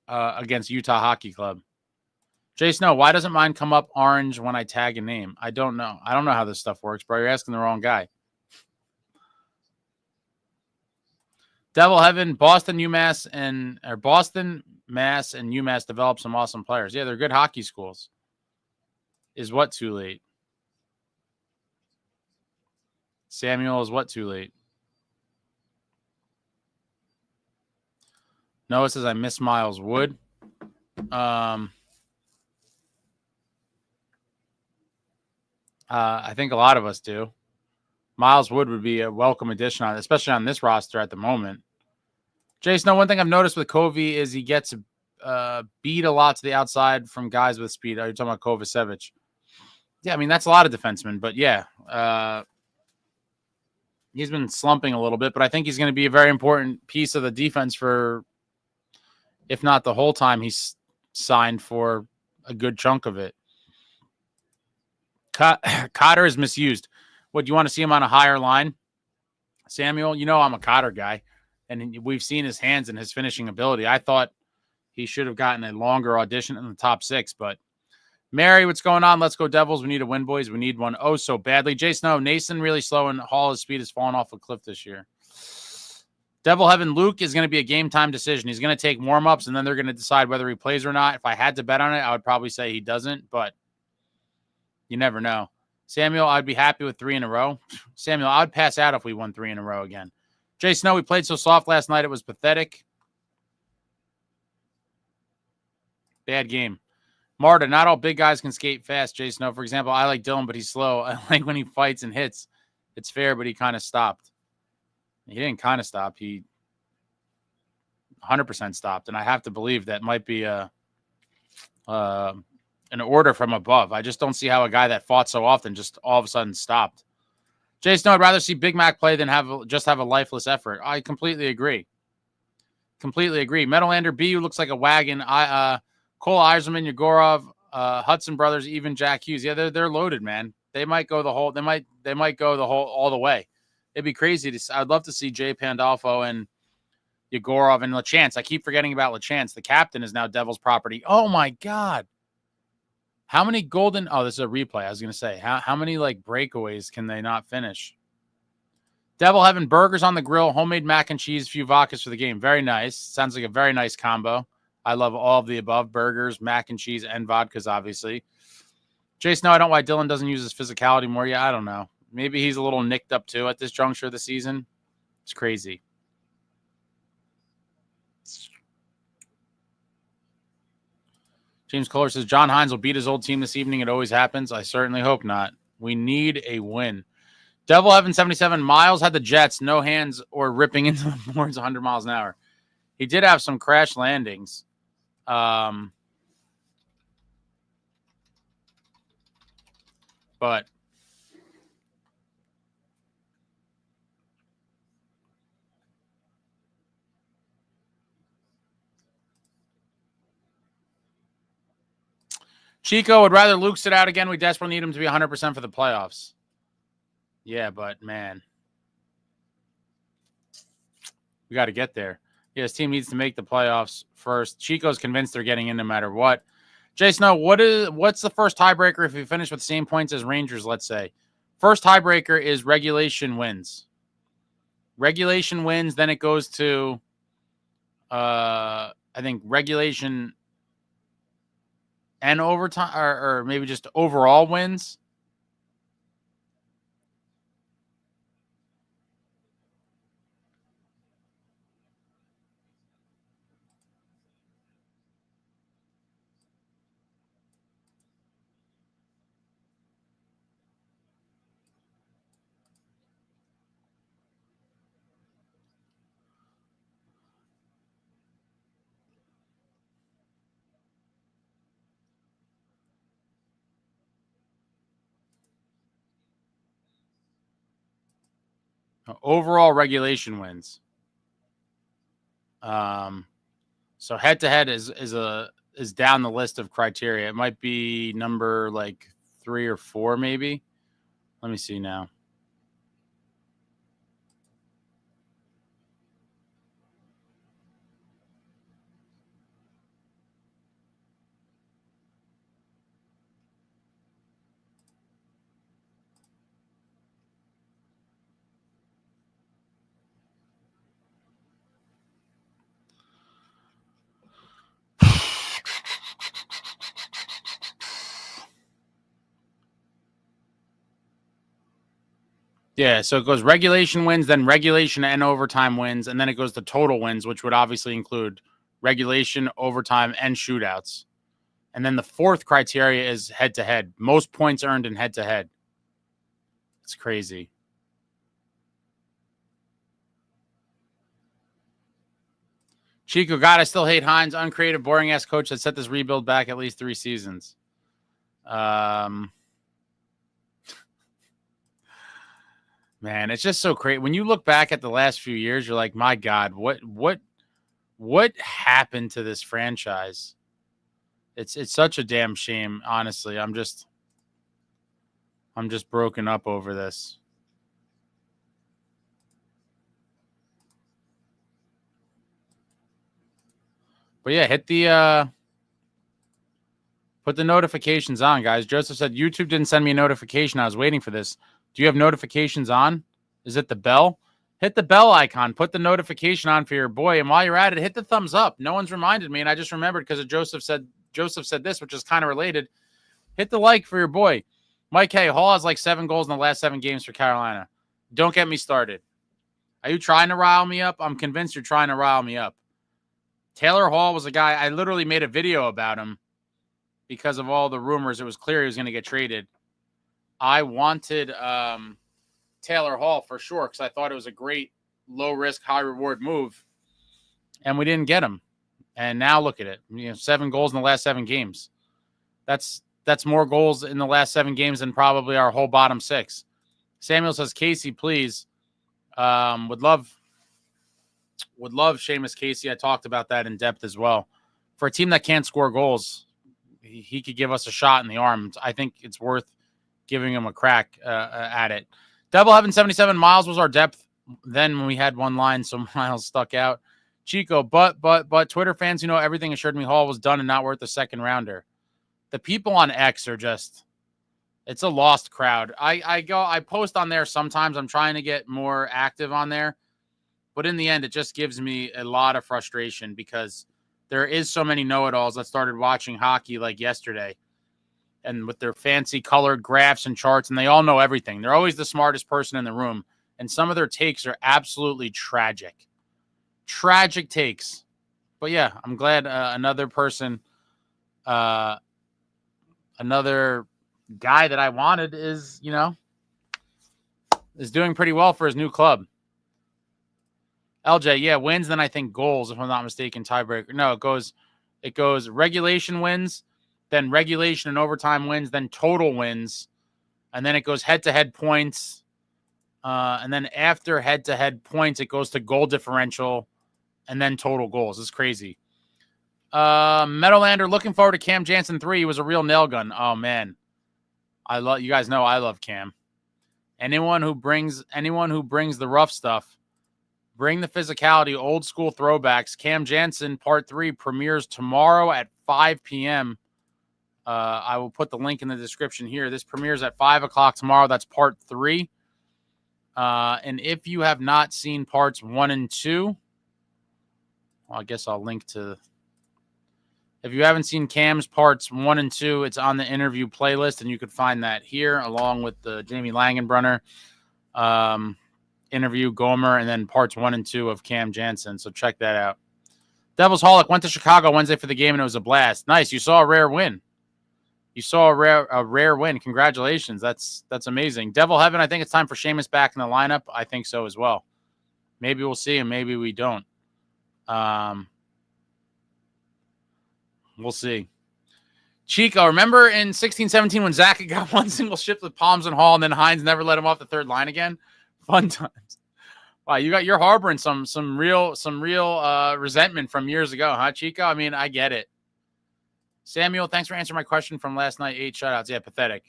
against Utah Hockey Club. Jay Snow, why doesn't mine come up orange when I tag a name? I don't know. I don't know how this stuff works, bro. You're asking the wrong guy. Devil Heaven, Boston, Mass, and UMass develop some awesome players. Yeah, they're good hockey schools. Is what too late? Samuel, is what too late? Noah says I miss Miles Wood. I think a lot of us do. Miles Wood would be a welcome addition, especially on this roster at the moment. Jason, one thing I've noticed with Covey is he gets beat a lot to the outside from guys with speed. Are you talking about Kovacevic? Yeah, I mean, that's a lot of defensemen. But, yeah, he's been slumping a little bit. But I think he's going to be a very important piece of the defense for, if not the whole time he's signed, for a good chunk of it. Cotter is misused. What, do you want to see him on a higher line? Samuel, you know I'm a Cotter guy, and we've seen his hands and his finishing ability. I thought he should have gotten a longer audition in the top 6, but Mary, what's going on? Let's go Devils. We need a win, boys. We need one oh so badly. Jay Snow, Nason really slow, and Hall's speed has fallen off a cliff this year. Devil Heaven, Luke is going to be a game time decision. He's going to take warm-ups, and then they're going to decide whether he plays or not. If I had to bet on it, I would probably say he doesn't, but you never know. Samuel, I'd be happy with 3 in a row. Samuel, I'd pass out if we won 3 in a row again. Jay Snow, we played so soft last night. It was pathetic. Bad game. Marta, not all big guys can skate fast, Jay Snow. For example, I like Dylan, but he's slow. I like when he fights and hits. It's fair, but he kind of stopped. He didn't kind of stop. He 100% stopped. And I have to believe that might be an order from above. I just don't see how a guy that fought so often just all of a sudden stopped. Jason, I'd rather see Big Mac play than have a lifeless effort. I completely agree. Metalander B, who looks like a wagon. Cole Eiserman, Yegorov, Hudson Brothers, even Jack Hughes. Yeah, they're loaded, man. They might go the whole. They might go the whole all the way. It'd be crazy to. I'd love to see Jay Pandolfo and Yegorov and LaChance. I keep forgetting about LaChance. The captain is now Devil's property. Oh my God. How many golden? Oh, this is a replay. I was going to say, how many like breakaways can they not finish? Devil Heaven, burgers on the grill, homemade mac and cheese, few vodkas for the game. Very nice. Sounds like a very nice combo. I love all of the above: burgers, mac and cheese, and vodkas, obviously. Jason, I don't know why Dylan doesn't use his physicality more. Yeah, I don't know. Maybe he's a little nicked up too at this juncture of the season. It's crazy. James Kohler says, John Hines will beat his old team this evening. It always happens. I certainly hope not. We need a win. Devil Heaven 77. Miles had the Jets, no hands or ripping into the boards 100 miles an hour. He did have some crash landings. But Chico would rather Luke sit out again. We desperately need him to be 100% for the playoffs. Yeah, but man, we got to get there. Yeah, his team needs to make the playoffs first. Chico's convinced they're getting in no matter what. Jason, what's the first tiebreaker if we finish with the same points as Rangers, let's say? First tiebreaker is regulation wins. Regulation wins, then it goes to, I think, regulation and overtime, or maybe just overall wins. Overall regulation wins. So head-to-head is down the list of criteria. It might be number like 3 or 4, maybe. Let me see now. Yeah, so it goes regulation wins, then regulation and overtime wins, and then it goes to total wins, which would obviously include regulation, overtime, and shootouts. And then the fourth criteria is head-to-head. Most points earned in head-to-head. It's crazy. Chico, God, I still hate Hines. Uncreative, boring-ass coach that set this rebuild back at least 3 seasons. Man, it's just so crazy. When you look back at the last few years, you're like, my God, what happened to this franchise? It's such a damn shame, honestly. I'm just broken up over this. But yeah, hit the put the notifications on, guys. Joseph said YouTube didn't send me a notification. I was waiting for this. Do you have notifications on? Is it the bell? Hit the bell icon. Put the notification on for your boy. And while you're at it, hit the thumbs up. No one's reminded me, and I just remembered because Joseph said this, which is kind of related. Hit the like for your boy. Mike Hay, Hall has like 7 goals in the last 7 games for Carolina. Don't get me started. Are you trying to rile me up? I'm convinced you're trying to rile me up. Taylor Hall was a guy, I literally made a video about him because of all the rumors. It was clear he was going to get traded. I wanted Taylor Hall for sure because I thought it was a great low-risk, high-reward move, and we didn't get him. And now look at it. 7 goals in the last 7 games. That's more goals in the last 7 games than probably our whole bottom 6. Samuel says, Casey, please. Would love Seamus Casey. I talked about that in depth as well. For a team that can't score goals, he could give us a shot in the arm. I think it's worth giving him a crack at it. Devil Heaven 77 Miles was our depth then when we had one line, so Miles stuck out. Chico, but Twitter fans, everything assured me Hall was done and not worth a second rounder. The people on X are just, it's a lost crowd. I post on there sometimes. I'm trying to get more active on there. But in the end, it just gives me a lot of frustration because there is so many know-it-alls that started watching hockey like yesterday and with their fancy colored graphs and charts, and they all know everything. They're always the smartest person in the room, and some of their takes are absolutely tragic. Tragic takes. But yeah, I'm glad another person, another guy that I wanted is doing pretty well for his new club. LJ, yeah, wins, then I think goals, if I'm not mistaken, tiebreaker. No, it goes regulation wins, then regulation and overtime wins, then total wins, and then it goes head-to-head points, and then after head-to-head points, it goes to goal differential, and then total goals. It's crazy. Meadowlander, looking forward to Cam Jansen 3. He was a real nail gun. Oh, man. You guys know I love Cam. Anyone who brings the rough stuff, bring the physicality, old school throwbacks. Cam Jansen Part 3 premieres tomorrow at 5 p.m. I will put the link in the description here. This premieres at 5 o'clock tomorrow. That's Part 3. And if you have not seen Parts 1 and 2, well, I guess I'll link to... If you haven't seen Cam's Parts 1 and 2, it's on the interview playlist, and you could find that here along with the Jamie Langenbrunner interview, Gomer, and then Parts 1 and 2 of Cam Jansen. So check that out. Devils Holic went to Chicago Wednesday for the game, and it was a blast. Nice. You saw a rare win. A rare win. Congratulations. That's amazing. Devil Heaven, I think it's time for Seamus back in the lineup. I think so as well. Maybe we'll see him. Maybe we don't. We'll see. Chico, remember in 16-17 when Zach got one single shift with Palms and Hall, and then Hines never let him off the third line again? Fun times. Wow, you're harboring some real resentment from years ago, huh, Chico? I mean, I get it. Samuel, thanks for answering my question from last night. 8 shutouts. Yeah, pathetic.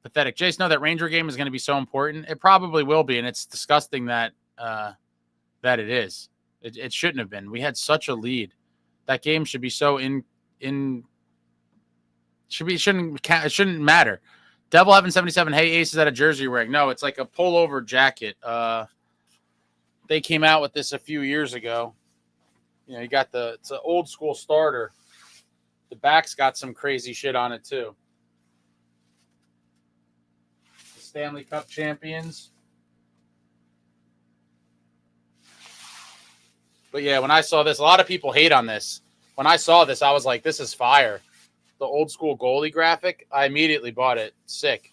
Jace, know that Ranger game is going to be so important. It probably will be, and it's disgusting that that it is. It shouldn't have been. We had such a lead. That game should be so it shouldn't matter. Devil Heaven 77. Hey, Ace, is that a jersey you're wearing? No, it's like a pullover jacket. They came out with this a few years ago. You know, you got it's an old school starter. The back's got some crazy shit on it too. The Stanley Cup champions. But yeah, when I saw this, a lot of people hate on this. When I saw this, I was like, this is fire. The old school goalie graphic, I immediately bought it. Sick.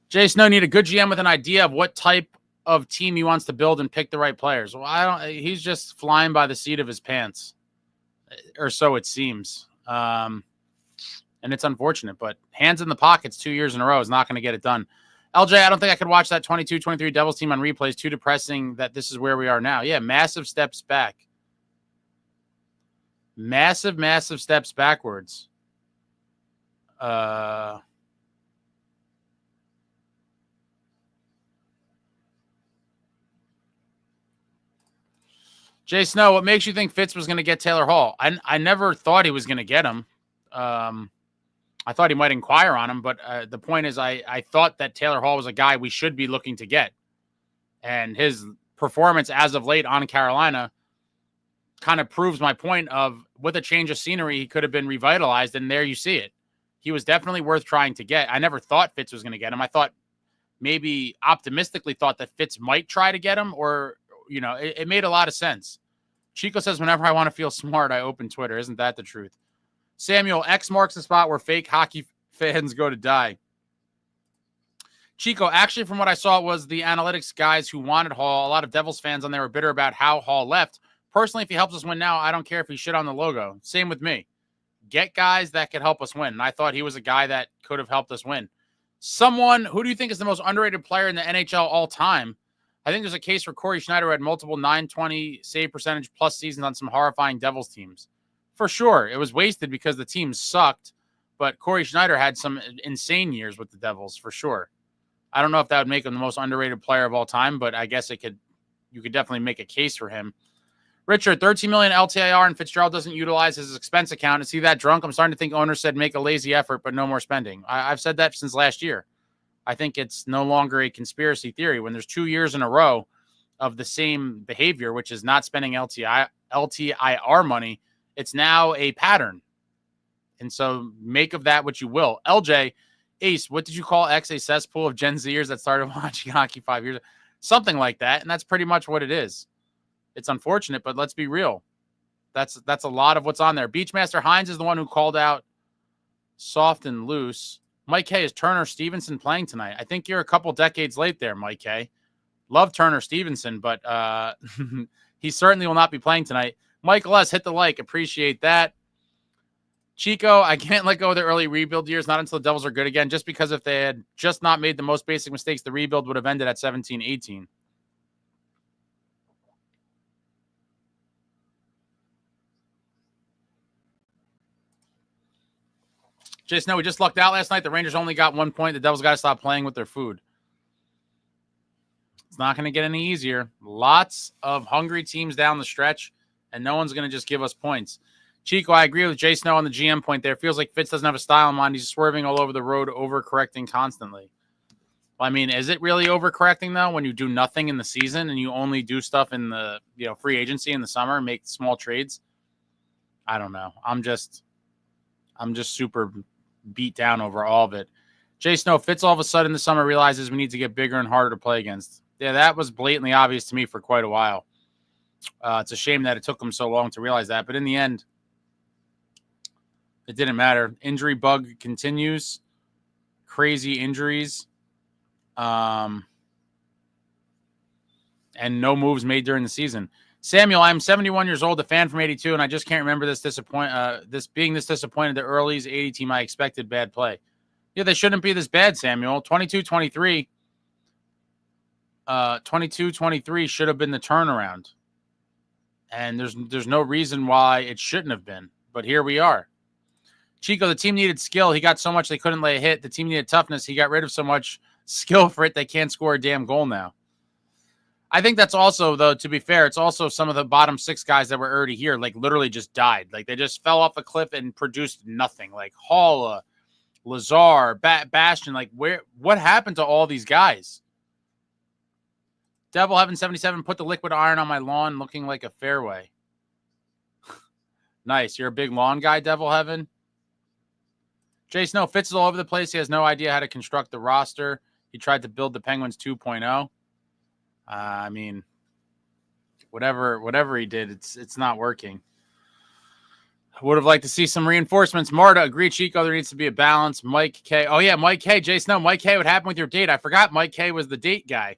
Jay Snow need a good GM with an idea of what type of team he wants to build and pick the right players. Well, he's just flying by the seat of his pants, or so it seems. And it's unfortunate, but hands in the pockets 2 years in a row is not going to get it done. LJ, I don't think I could watch that 22-23 Devils team on replays. Too depressing that this is where we are now. Yeah, massive steps back. Massive steps backwards. Jay Snow, what makes you think Fitz was going to get Taylor Hall? I never thought he was going to get him. I thought he might inquire on him, but the point is I thought that Taylor Hall was a guy we should be looking to get. And his performance as of late on Carolina kind of proves my point of with a change of scenery, he could have been revitalized, and there you see it. He was definitely worth trying to get. I never thought Fitz was going to get him. I thought maybe optimistically thought that Fitz might try to get him, or, you know, it made a lot of sense. Chico says, whenever I want to feel smart, I open Twitter. Isn't that the truth? Samuel, X marks the spot where fake hockey fans go to die. Chico, actually, from what I saw, it was the analytics guys who wanted Hall. A lot of Devils fans on there were bitter about how Hall left. Personally, if he helps us win now, I don't care if he shit on the logo. Same with me. Get guys that could help us win. And I thought he was a guy that could have helped us win. Who do you think is the most underrated player in the NHL all time? I think there's a case for Corey Schneider, who had multiple 920 save percentage plus seasons on some horrifying Devils teams. For sure. It was wasted because the team sucked, but Corey Schneider had some insane years with the Devils, for sure. I don't know if that would make him the most underrated player of all time, but I guess you could definitely make a case for him. Richard, 13 million LTIR, and Fitzgerald doesn't utilize his expense account. Is he that drunk? I'm starting to think owners said make a lazy effort, but no more spending. I've said that since last year. I think it's no longer a conspiracy theory. When there's 2 years in a row of the same behavior, which is not spending LTIR money, it's now a pattern. And so make of that what you will. LJ, Ace, what did you call X, a cesspool of Gen Zers that started watching hockey 5 years ago? Something like that. And that's pretty much what it is. It's unfortunate, but let's be real. That's a lot of what's on there. Beachmaster Hines is the one who called out soft and loose. Mike K, is Turner Stevenson playing tonight? I think you're a couple decades late there, Mike K. Love Turner Stevenson, but he certainly will not be playing tonight. Michael S, hit the like. Appreciate that. Chico, I can't let go of the early rebuild years, not until the Devils are good again, just because if they had just not made the most basic mistakes, the rebuild would have ended at 17-18. Jason, we just lucked out last night. The Rangers only got 1 point. The Devils got to stop playing with their food. It's not going to get any easier. Lots of hungry teams down the stretch, and no one's going to just give us points. Chico, I agree with Jay Snow on the GM point there. Feels like Fitz doesn't have a style in mind. He's swerving all over the road, overcorrecting constantly. Well, I mean, is it really overcorrecting, though, when you do nothing in the season and you only do stuff in the free agency in the summer and make small trades? I don't know. I'm just super beat down over all of it. Jay Snow, Fitz all of a sudden this summer realizes we need to get bigger and harder to play against. Yeah, that was blatantly obvious to me for quite a while. It's a shame that it took him so long to realize that, but in the end, it didn't matter. Injury bug continues. Crazy injuries. And no moves made during the season. Samuel, I'm 71 years old, a fan from 82, and I just can't remember this being this disappointed. The Early's 80 team, I expected bad play. Yeah, they shouldn't be this bad, Samuel. 22-23. 22-23 should have been the turnaround. And there's no reason why it shouldn't have been. But here we are. Chico, the team needed skill. He got so much they couldn't lay a hit. The team needed toughness. He got rid of so much skill for it they can't score a damn goal now. I think that's also, though, to be fair, it's also some of the bottom 6 guys that were already here, like, literally just died. Like, they just fell off a cliff and produced nothing. Like, Halla, Lazar, Bastion, like, what happened to all these guys? Devil Heaven 77 put the liquid iron on my lawn looking like a fairway. Nice. You're a big lawn guy, Devil Heaven? Jay Snow, Fitz is all over the place. He has no idea how to construct the roster. He tried to build the Penguins 2.0. I mean, whatever he did, it's not working. I would have liked to see some reinforcements. Marta, agree, Chico, there needs to be a balance. Mike K. Oh, yeah, Mike K. Jay Snow, Mike K, what happened with your date? I forgot Mike K was the date guy.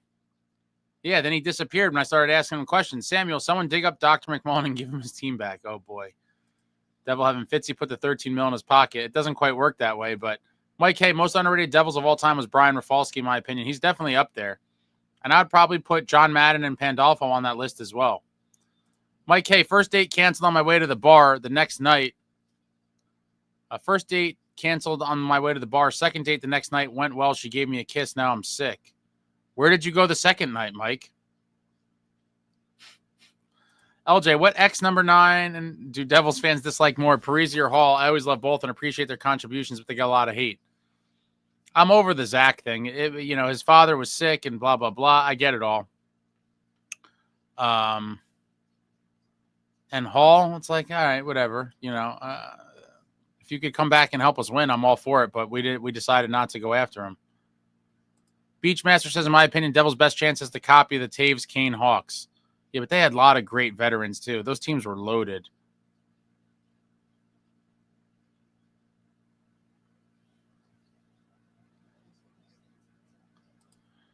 Yeah, then he disappeared when I started asking him questions. Samuel, someone dig up Dr. McMullen and give him his team back. Oh, boy. Devil Heaven Fitzy put the 13 mil in his pocket. It doesn't quite work that way, but Mike K, most underrated Devils of all time was Brian Rafalski, in my opinion. He's definitely up there. And I'd probably put John Madden and Pandolfo on that list as well. Mike K, first date canceled on my way to the bar the next night. First date canceled on my way to the bar. Second date the next night went well. She gave me a kiss. Now I'm sick. Where did you go the second night, Mike? LJ, what X number 9 and do Devils fans dislike more, Parisi or Hall? I always love both and appreciate their contributions, but they get a lot of hate. I'm over the Zach thing. His father was sick and blah, blah, blah. I get it all. And Hall, it's like, all right, whatever. If you could come back and help us win, I'm all for it. But we decided not to go after him. Beachmaster says, in my opinion, Devils' best chance is to copy the Taves Kane Hawks. Yeah, but they had a lot of great veterans, too. Those teams were loaded.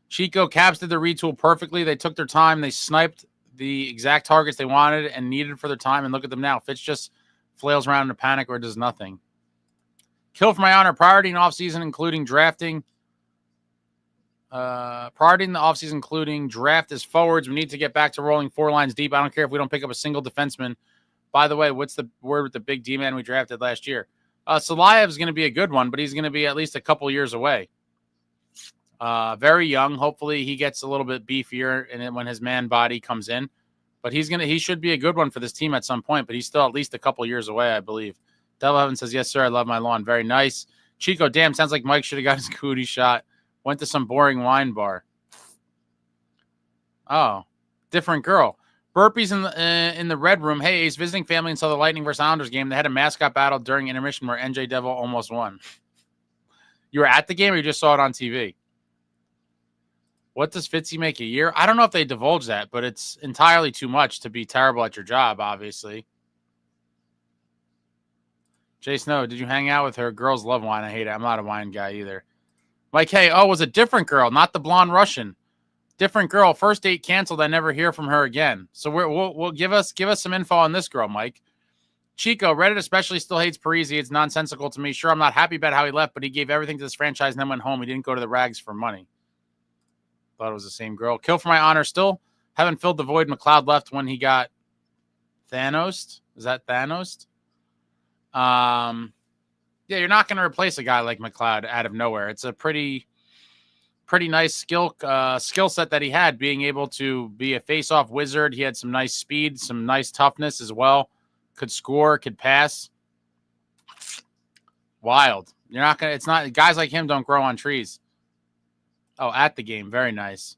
Chico, Caps did the retool perfectly. They took their time. They sniped the exact targets they wanted and needed for their time. And look at them now. Fitz just flails around in a panic or does nothing. Kill for my honor. Priority in offseason, including drafting. Priority in the offseason, including draft is forwards. We need to get back to rolling 4 lines deep. I don't care if we don't pick up a single defenseman. By the way, what's the word with the big D-man we drafted last year? Salayev is going to be a good one, but he's going to be at least a couple years away. Very young. Hopefully he gets a little bit beefier and then when his man body comes in. But he should be a good one for this team at some point, but he's still at least a couple years away, I believe. Devil Heaven says, yes, sir, I love my lawn. Very nice. Chico, damn, sounds like Mike should have got his cootie shot. Went to some boring wine bar. Oh, different girl. Burpees in the red room. Hey, Ace, visiting family and saw the Lightning versus Islanders game. They had a mascot battle during intermission where NJ Devil almost won. You were at the game or you just saw it on TV? What does Fitzy make a year? I don't know if they divulge that, but it's entirely too much to be terrible at your job, obviously. Jay Snow, did you hang out with her? Girls love wine. I hate it. I'm not a wine guy either. Mike, hey, it was a different girl, not the blonde Russian. Different girl. First date canceled. I never hear from her again. So we'll give us some info on this girl, Mike. Chico, Reddit especially still hates Parisi. It's nonsensical to me. Sure, I'm not happy about how he left, but he gave everything to this franchise and then went home. He didn't go to the rags for money. Thought it was the same girl. Kill for my honor. Still haven't filled the void McLeod left when he got Thanos. Is that Thanos? Yeah, you're not going to replace a guy like McLeod out of nowhere. It's a pretty nice skill set that he had, being able to be a face-off wizard. He had some nice speed, some nice toughness as well. Could score, could pass. Wild. You're not going to, it's not, guys like him don't grow on trees. Oh, at the game. Very nice.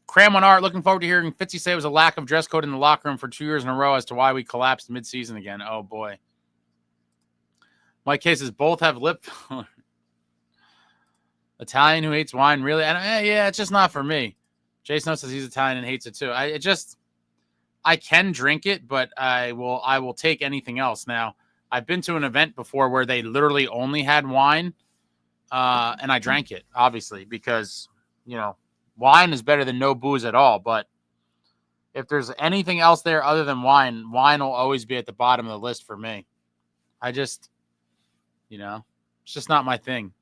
Cram on Art, looking forward to hearing Fitzy say it was a lack of dress code in the locker room for 2 years in a row as to why we collapsed mid-season again. Oh, boy. My cases both have lip filler. Italian who hates wine, really? Yeah, it's just not for me. Jason says he's Italian and hates it too. I can drink it, but I will take anything else. Now, I've been to an event before where they literally only had wine, and I drank it, obviously, because, wine is better than no booze at all. But if there's anything else there other than wine will always be at the bottom of the list for me. I just, It's just not my thing.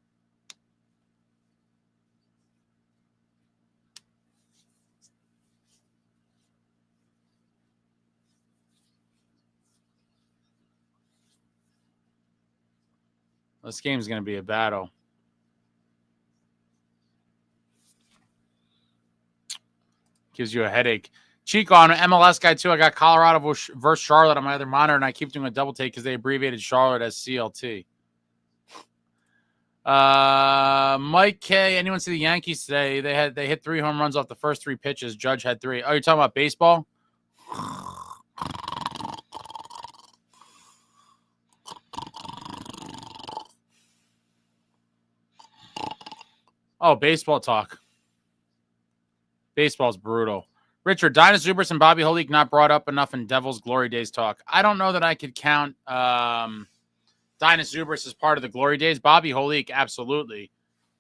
This game's going to be a battle. Gives you a headache. Chico, on an MLS guy, too. I got Colorado versus Charlotte on my other monitor, and I keep doing a double take because they abbreviated Charlotte as CLT. Mike K, anyone see the Yankees today? They hit 3 home runs off the first 3 pitches. Judge had 3. Oh, you're talking about baseball? Oh, baseball talk. Baseball's brutal. Richard, Dinah Zubris and Bobby Holik not brought up enough in Devils Glory Days talk. I don't know that I could count Dinah Zubris as part of the Glory Days. Bobby Holik, absolutely.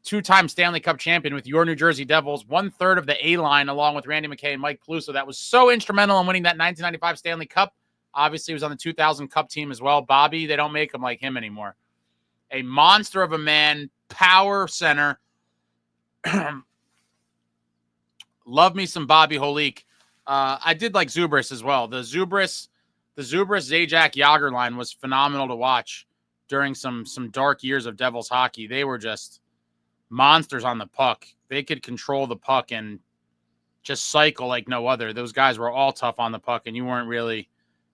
2-time Stanley Cup champion with your New Jersey Devils, 1/3 of the A-line along with Randy McKay and Mike Peluso. That was so instrumental in winning that 1995 Stanley Cup. Obviously, he was on the 2000 Cup team as well. Bobby, they don't make him like him anymore. A monster of a man, power center. Love me some Bobby Holik. I did like Zubris as well. The Zubris Zajac Yager line was phenomenal to watch during some dark years of Devils hockey. They were just monsters on the puck. They could control the puck and just cycle like no other. Those guys were all tough on the puck, and you weren't really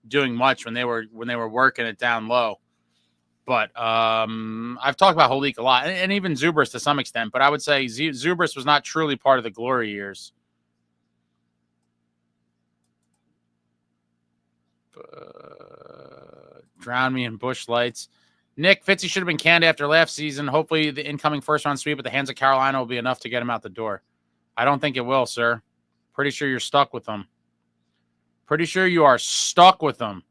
doing much when they were working it down low. But I've talked about Holik a lot, and even Zubris to some extent. But I would say Zubris was not truly part of the glory years. Drown me in bush lights. Nick, Fitzy should have been canned after last season. Hopefully the incoming first-round sweep at the hands of Carolina will be enough to get him out the door. I don't think it will, sir. Pretty sure you're stuck with them. Pretty sure you are stuck with them.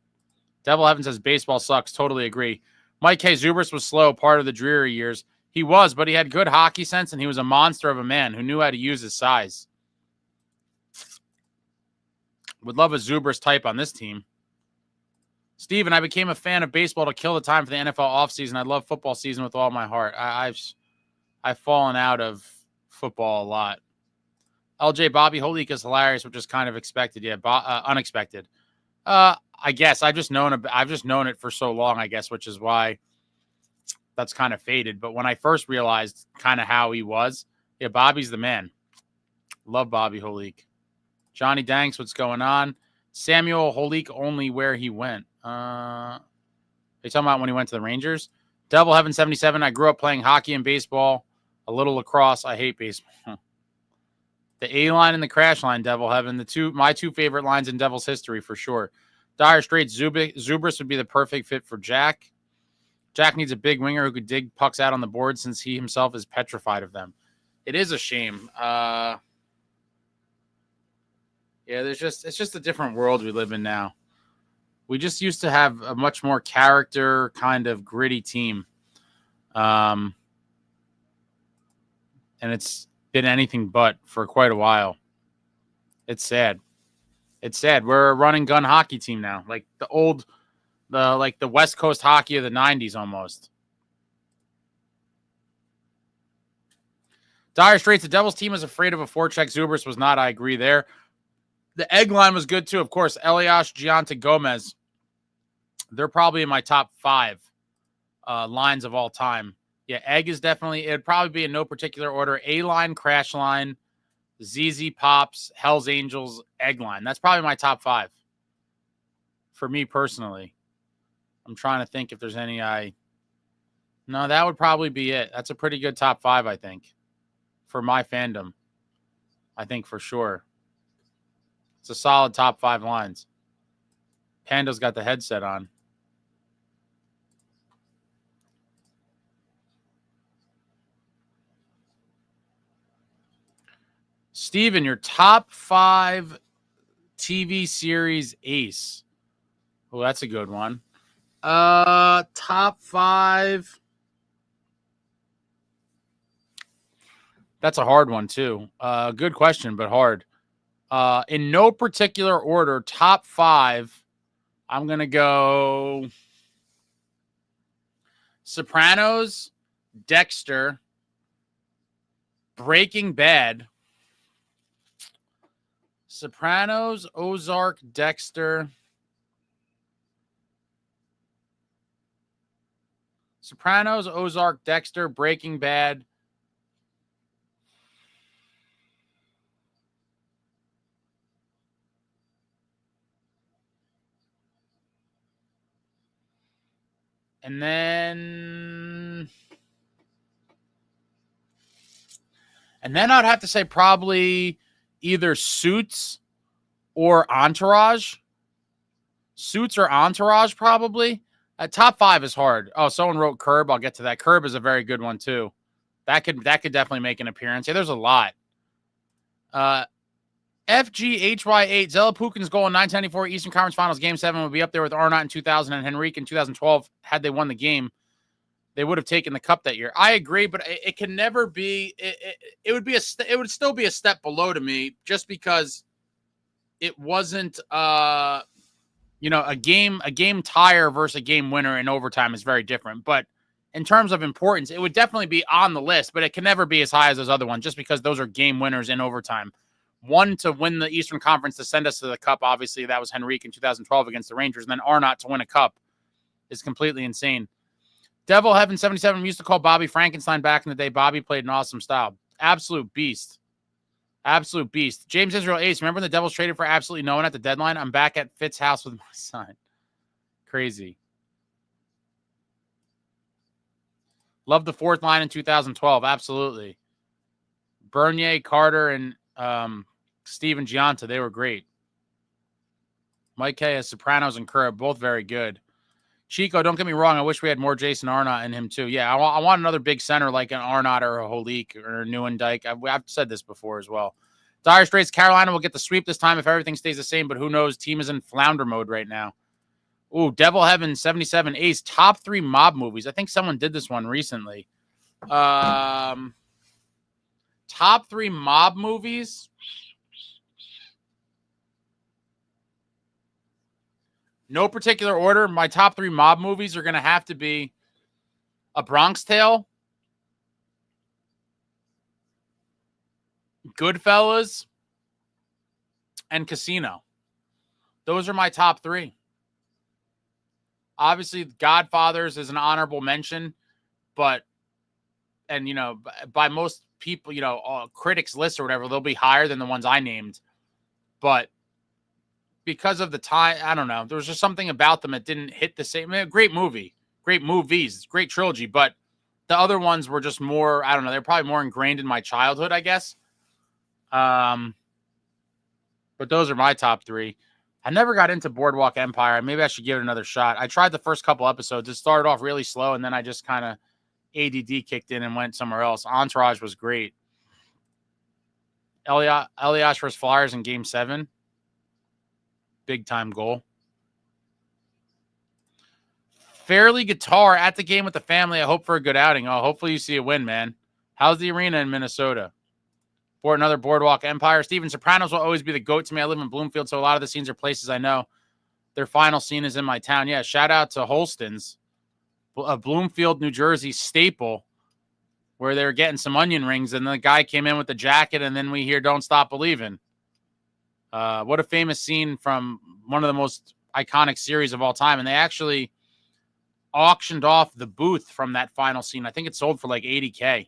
Devil Heaven says baseball sucks. Totally agree. Mike K. Zubris was slow, part of the dreary years. He was, but he had good hockey sense, and he was a monster of a man who knew how to use his size. Would love a Zubris type on this team. Steven, I became a fan of baseball to kill the time for the NFL offseason. I love football season with all my heart. I've fallen out of football a lot. LJ, Bobby Holik is hilarious, which is kind of expected. Yeah, unexpected. I guess I've just known it for so long, I guess, which is why that's kind of faded. But when I first realized kind of how he was, yeah, Bobby's the man. Love Bobby Holik. Johnny Danks, what's going on? Samuel Holik only where he went. Are you talking about when he went to the Rangers? Devil Heaven 77. I grew up playing hockey and baseball, a little lacrosse. I hate baseball. The A line and the crash line, Devil Heaven. My two favorite lines in Devils history for sure. Dire Straits, Zubris would be the perfect fit for Jack. Jack needs a big winger who could dig pucks out on the board since he himself is petrified of them. It is a shame. Yeah, it's just a different world we live in now. We just used to have a much more character, kind of gritty team. And it's been anything but for quite a while. It's sad. It's sad. We're a running gun hockey team now. Like the West Coast hockey of the 90s almost. Dire Straits, the Devils team is afraid of a forecheck. Zubris was not. I agree there. The egg line was good too. Of course, Elias, Gianta, Gomez. They're probably in my top 5 lines of all time. Yeah, egg is definitely, it'd probably be in no particular order. A-line, crash line, ZZ Pops, Hells Angels, egg line. That's probably my top 5 for me personally. I'm trying to think if there's any No, that would probably be it. That's a pretty good top 5, I think, for my fandom. I think for sure. It's a solid top 5 lines. Panda's got the headset on. Steven, your top 5 TV series ace. Oh, that's a good one. Top 5. That's a hard one, too. Good question, but hard. In no particular order, top 5, I'm going to go Sopranos, Dexter, Breaking Bad, Sopranos, Ozark, Dexter, Sopranos, Ozark, Dexter, Breaking Bad. And then I'd have to say probably either Suits or Entourage. Suits or Entourage, probably. Top 5 is hard. Oh, someone wrote Curb. I'll get to that. Curb is a very good one, too. That could definitely make an appearance. Yeah, there's a lot. FGHY8, Zella Pukin's goal in 1994 Eastern Conference Finals Game 7 would be up there with Arnott in 2000 and Henrique in 2012. Had they won the game, they would have taken the cup that year. I agree, but it can never be. It would still be a step below to me, just because it wasn't. A game tire versus a game winner in overtime is very different. But in terms of importance, it would definitely be on the list, but it can never be as high as those other ones, just because those are game winners in overtime. One to win the Eastern Conference to send us to the cup. Obviously, that was Henrique in 2012 against the Rangers. And then Arnott to win a cup is completely insane. Devil Heaven 77 used to call Bobby Frankenstein back in the day. Bobby played an awesome style. Absolute beast. Absolute beast. James Israel Ace, remember when the Devils traded for absolutely no one at the deadline? I'm back at Fitz's house with my son. Crazy. Love the fourth line in 2012. Absolutely. Bernier, Carter, and Steven Giunta, they were great. Mike K has Sopranos and Curb, both very good. Chico, don't get me wrong. I wish we had more Jason Arnott in him, too. Yeah, I want another big center like an Arnott or a Holik or a Neuendijk. I've said this before as well. Dire Straits, Carolina will get the sweep this time if everything stays the same, but who knows? Team is in flounder mode right now. Ooh, Devil Heaven 77 Ace, top 3 mob movies. I think someone did this one recently. Top 3 mob movies. No particular order. My top 3 mob movies are going to have to be A Bronx Tale, Goodfellas, and Casino. Those are my top 3. Obviously, Godfathers is an honorable mention, but, and, by most people, critics' lists or whatever, they'll be higher than the ones I named. But because of the time, I don't know. There was just something about them that didn't hit the same. I mean, great movie, great movies, great trilogy, but the other ones were just more, I don't know. They're probably more ingrained in my childhood, I guess. But those are my top 3. I never got into Boardwalk Empire. Maybe I should give it another shot. I tried the first couple episodes. It started off really slow, and then I just kind of ADD kicked in and went somewhere else. Entourage was great. Elias versus Flyers in Game 7. Big-time goal. Fairly Guitar at the game with the family. I hope for a good outing. Oh, hopefully you see a win, man. How's the arena in Minnesota? For another Boardwalk Empire. Steven, Sopranos will always be the GOAT to me. I live in Bloomfield, so a lot of the scenes are places I know. Their final scene is in my town. Yeah, shout out to Holston's, a Bloomfield, New Jersey staple, where they were getting some onion rings, and the guy came in with the jacket, and then we hear Don't Stop Believing. What a famous scene from one of the most iconic series of all time. And they actually auctioned off the booth from that final scene. I think it sold for like $80K.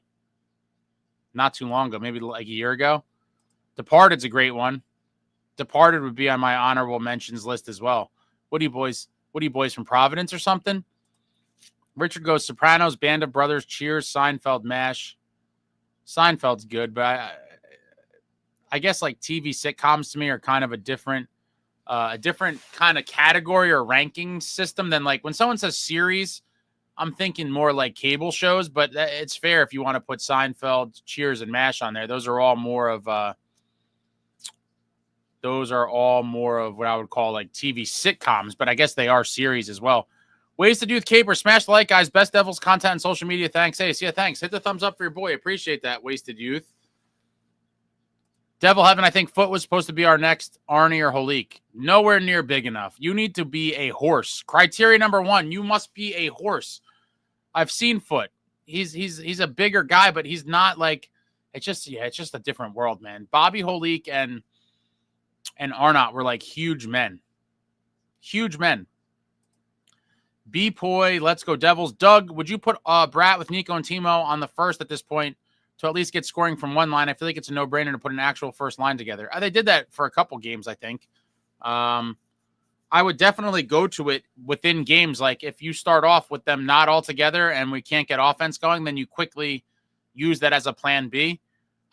Not too long ago, maybe like a year ago. Departed's a great one. Departed would be on my honorable mentions list as well. What are you boys from Providence or something? Richard goes Sopranos, Band of Brothers, Cheers, Seinfeld, MASH. Seinfeld's good, but I guess like TV sitcoms to me are kind of a different kind of category or ranking system than like when someone says series, I'm thinking more like cable shows, but it's fair if you want to put Seinfeld, Cheers, and MASH on there. Those are all more of what I would call like TV sitcoms, but I guess they are series as well. Wasted Youth Caper, smash the like, guys. Best Devils content on social media. Thanks, Ace. Yeah, thanks. Hit the thumbs up for your boy. Appreciate that, Wasted Youth. Devil Heaven, I think Foot was supposed to be our next Arnie or Holik. Nowhere near big enough. You need to be a horse. Criteria number 1, you must be a horse. I've seen Foot. he's a bigger guy, but he's not like, it's just a different world, man. Bobby Holik and Arnott were like huge men. B-Poi, let's go Devils. Doug, would you put Brat with Nico and Timo on the first at this point to at least get scoring from one line? I feel like it's a no-brainer to put an actual first line together. They did that for a couple games, I think. I would definitely go to it within games. Like if you start off with them not all together and we can't get offense going, then you quickly use that as a plan B.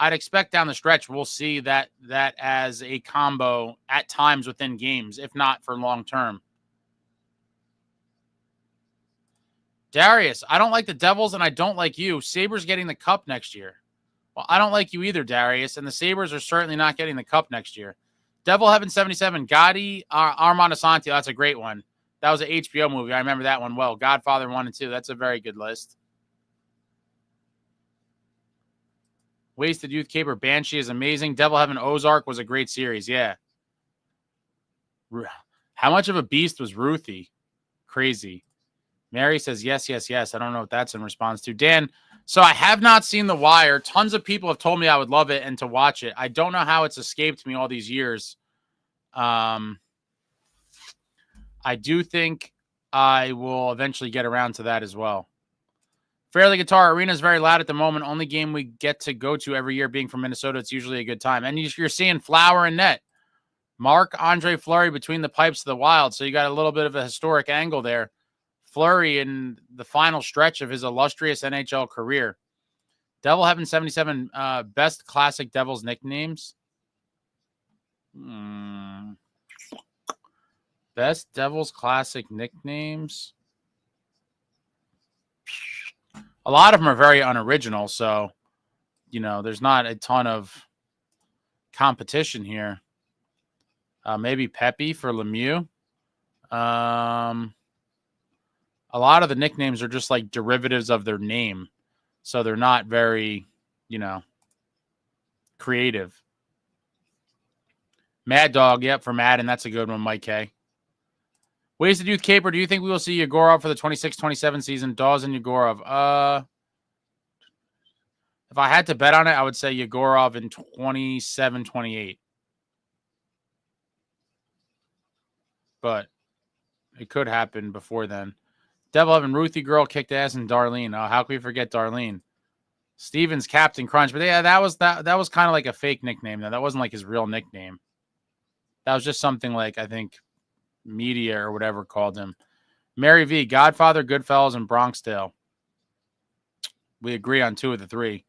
I'd expect down the stretch we'll see that as a combo at times within games, if not for long term. Darius, I don't like the Devils and I don't like you. Sabres getting the cup next year. Well, I don't like you either, Darius, and the Sabres are certainly not getting the cup next year. Devil Heaven 77, Gotti, Armando Santi, that's a great one. That was an HBO movie. I remember that one well. Godfather 1 and 2, that's a very good list. Wasted Youth Caper Banshee is amazing. Devil Heaven Ozark was a great series, yeah. How much of a beast was Ruthie? Crazy. Mary says, yes. I don't know what that's in response to. Dan, so I have not seen The Wire. Tons of people have told me I would love it and to watch it. I don't know how it's escaped me all these years. I do think I will eventually get around to that as well. Fairly Guitar Arena is very loud at the moment. Only game we get to go to every year being from Minnesota. It's usually a good time. And you're seeing Flower and Net. Marc-Andre Fleury between the pipes of the Wild. So you got a little bit of a historic angle there. Fleury in the final stretch of his illustrious NHL career. Devil Heaven 77, best classic Devils nicknames. Best Devils classic nicknames. A lot of them are very unoriginal, so, there's not a ton of competition here. Maybe Pepe for Lemieux. A lot of the nicknames are just like derivatives of their name. So they're not very, creative. Mad Dog, yep, for Madden. That's a good one, Mike K. Wasted Youth Caper, do you think we will see Yegorov for the 26-27 season? Dawes and Yegorov. If I had to bet on it, I would say Yegorov in 27-28. But it could happen before then. Devil Heaven Ruthie Girl kicked ass and Darlene. Oh, how can we forget Darlene? Stevens Captain Crunch. But yeah, that was kind of like a fake nickname though. That wasn't like his real nickname. That was just something like, I think, media or whatever called him. Mary V, Godfather, Goodfellas, and Bronx Tale. We agree on 2 of the 3.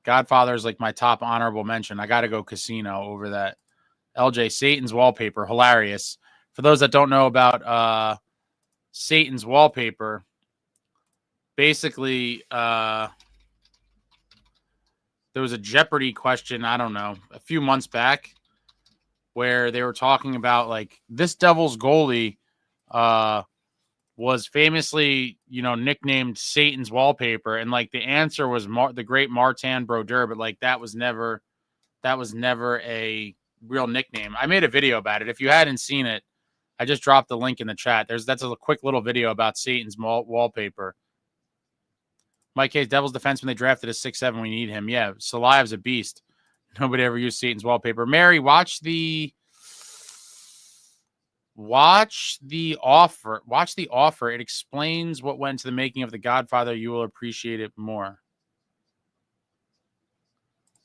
Godfather is like my top honorable mention. I got to go Casino over that. LJ, Satan's Wallpaper. Hilarious. For those that don't know about Satan's Wallpaper, basically there was a Jeopardy question, I don't know, a few months back where they were talking about like this Devils goalie was famously, nicknamed Satan's Wallpaper, and like the answer was the great Martin Brodeur, but like that was never a real nickname. I made a video about it. If you hadn't seen it, I just dropped the link in the chat. That's a quick little video about Satan's Wallpaper. Mike K's Devils defenseman they drafted as 6'7". We need him. Yeah, Salive's a beast. Nobody ever used Satan's Wallpaper. Mary, watch the offer. Watch the offer. It explains what went to the making of The Godfather. You will appreciate it more.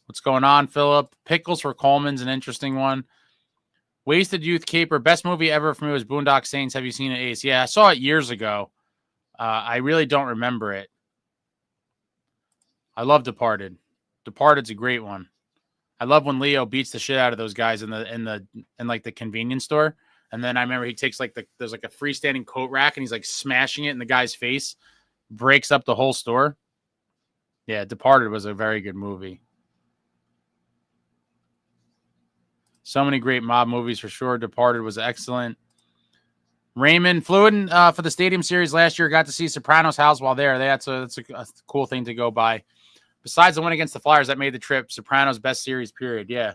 What's going on, Philip? Pickles for Coleman's an interesting one. Wasted Youth Caper. Best movie ever for me was Boondock Saints. Have you seen it, Ace? Yeah, I saw it years ago. I really don't remember it. I love Departed. Departed's a great one. I love when Leo beats the shit out of those guys in the convenience store. And then I remember he takes there's like a freestanding coat rack and he's like smashing it in the guy's face, breaks up the whole store. Yeah, Departed was a very good movie. So many great mob movies for sure. Departed was excellent. Raymond flew in for the Stadium Series last year. Got to see Sopranos House while there. That's a cool thing to go by. Besides the win against the Flyers that made the trip, Sopranos best series period. Yeah,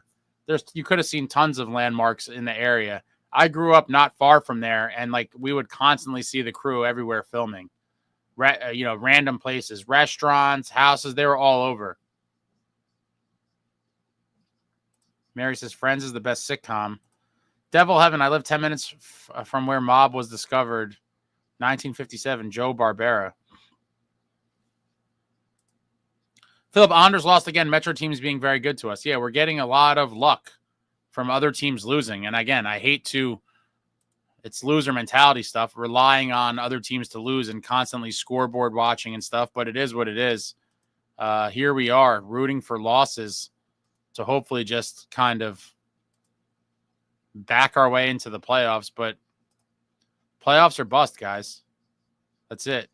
you could have seen tons of landmarks in the area. I grew up not far from there, and like we would constantly see the crew everywhere filming. random places, restaurants, houses. They were all over. Mary says, Friends is the best sitcom. Devil Heaven, I live 10 minutes from where Mob was discovered. 1957, Joe Barbera. Philip, Anders lost again. Metro teams being very good to us. Yeah, we're getting a lot of luck from other teams losing. And again, I hate to, it's loser mentality stuff, relying on other teams to lose and constantly scoreboard watching and stuff, but it is what it is. Here we are rooting for losses to hopefully just kind of back our way into the playoffs. But playoffs are bust, guys. That's it.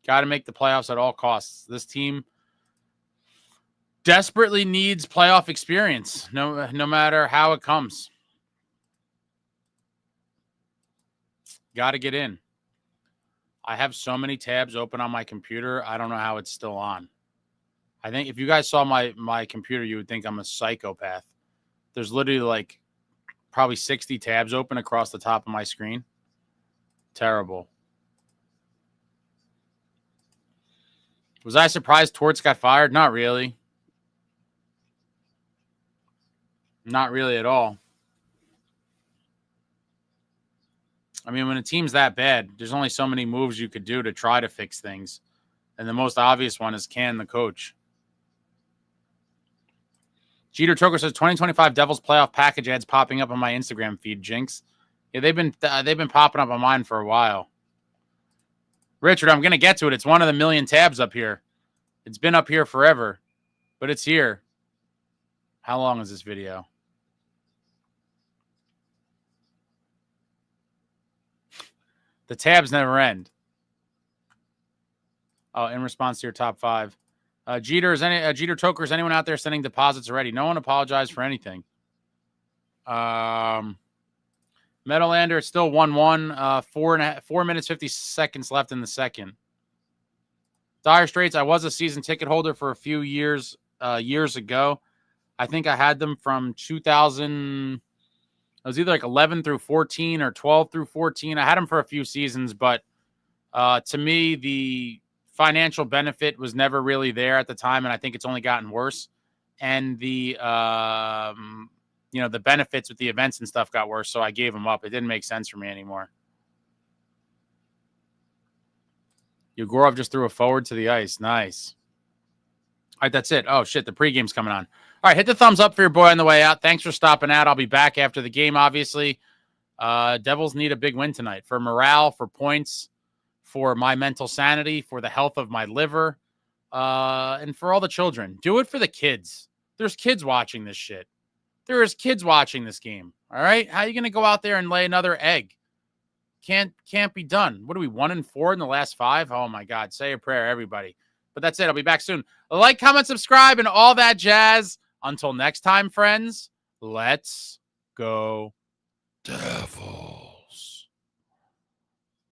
Got to make the playoffs at all costs. This team desperately needs playoff experience, no matter how it comes. Got to get in. I have so many tabs open on my computer. I don't know how it's still on. I think if you guys saw my computer, you would think I'm a psychopath. There's literally like probably 60 tabs open across the top of my screen. Terrible. Was I surprised Torts got fired? Not really. Not really at all. I mean, when a team's that bad, there's only so many moves you could do to try to fix things. And the most obvious one is can the coach. Jeter Toker says 2025 Devils playoff package ads popping up on my Instagram feed, Jinx. Yeah, they've been popping up on mine for a while. Richard, I'm going to get to it. It's one of the million tabs up here. It's been up here forever, but it's here. How long is this video? The tabs never end. Oh, in response to your top five. Jeter Toker, is anyone out there sending deposits already? No one apologized for anything. Metalander, still 1-1. 4 minutes, 50 seconds left in the second. Dire Straits, I was a season ticket holder for a few years ago. I think I had them from 2000. It was either like 11 through 14 or 12 through 14. I had them for a few seasons, but to me, the financial benefit was never really there at the time, and I think it's only gotten worse. And the the benefits with the events and stuff got worse, so I gave them up. It didn't make sense for me anymore. Yegorov just threw a forward to the ice. Nice. All right, that's it. Oh, shit, the pregame's coming on. All right, hit the thumbs up for your boy on the way out. Thanks for stopping out. I'll be back after the game, obviously. Devils need a big win tonight for morale, for points, for my mental sanity, for the health of my liver, and for all the children. Do it for the kids. There's kids watching this shit. There is kids watching this game, all right? How are you going to go out there and lay another egg? Can't be done. What are we, 1-4 in the last 5? Oh, my God. Say a prayer, everybody. But that's it. I'll be back soon. Like, comment, subscribe, and all that jazz. Until next time, friends, let's go Devils.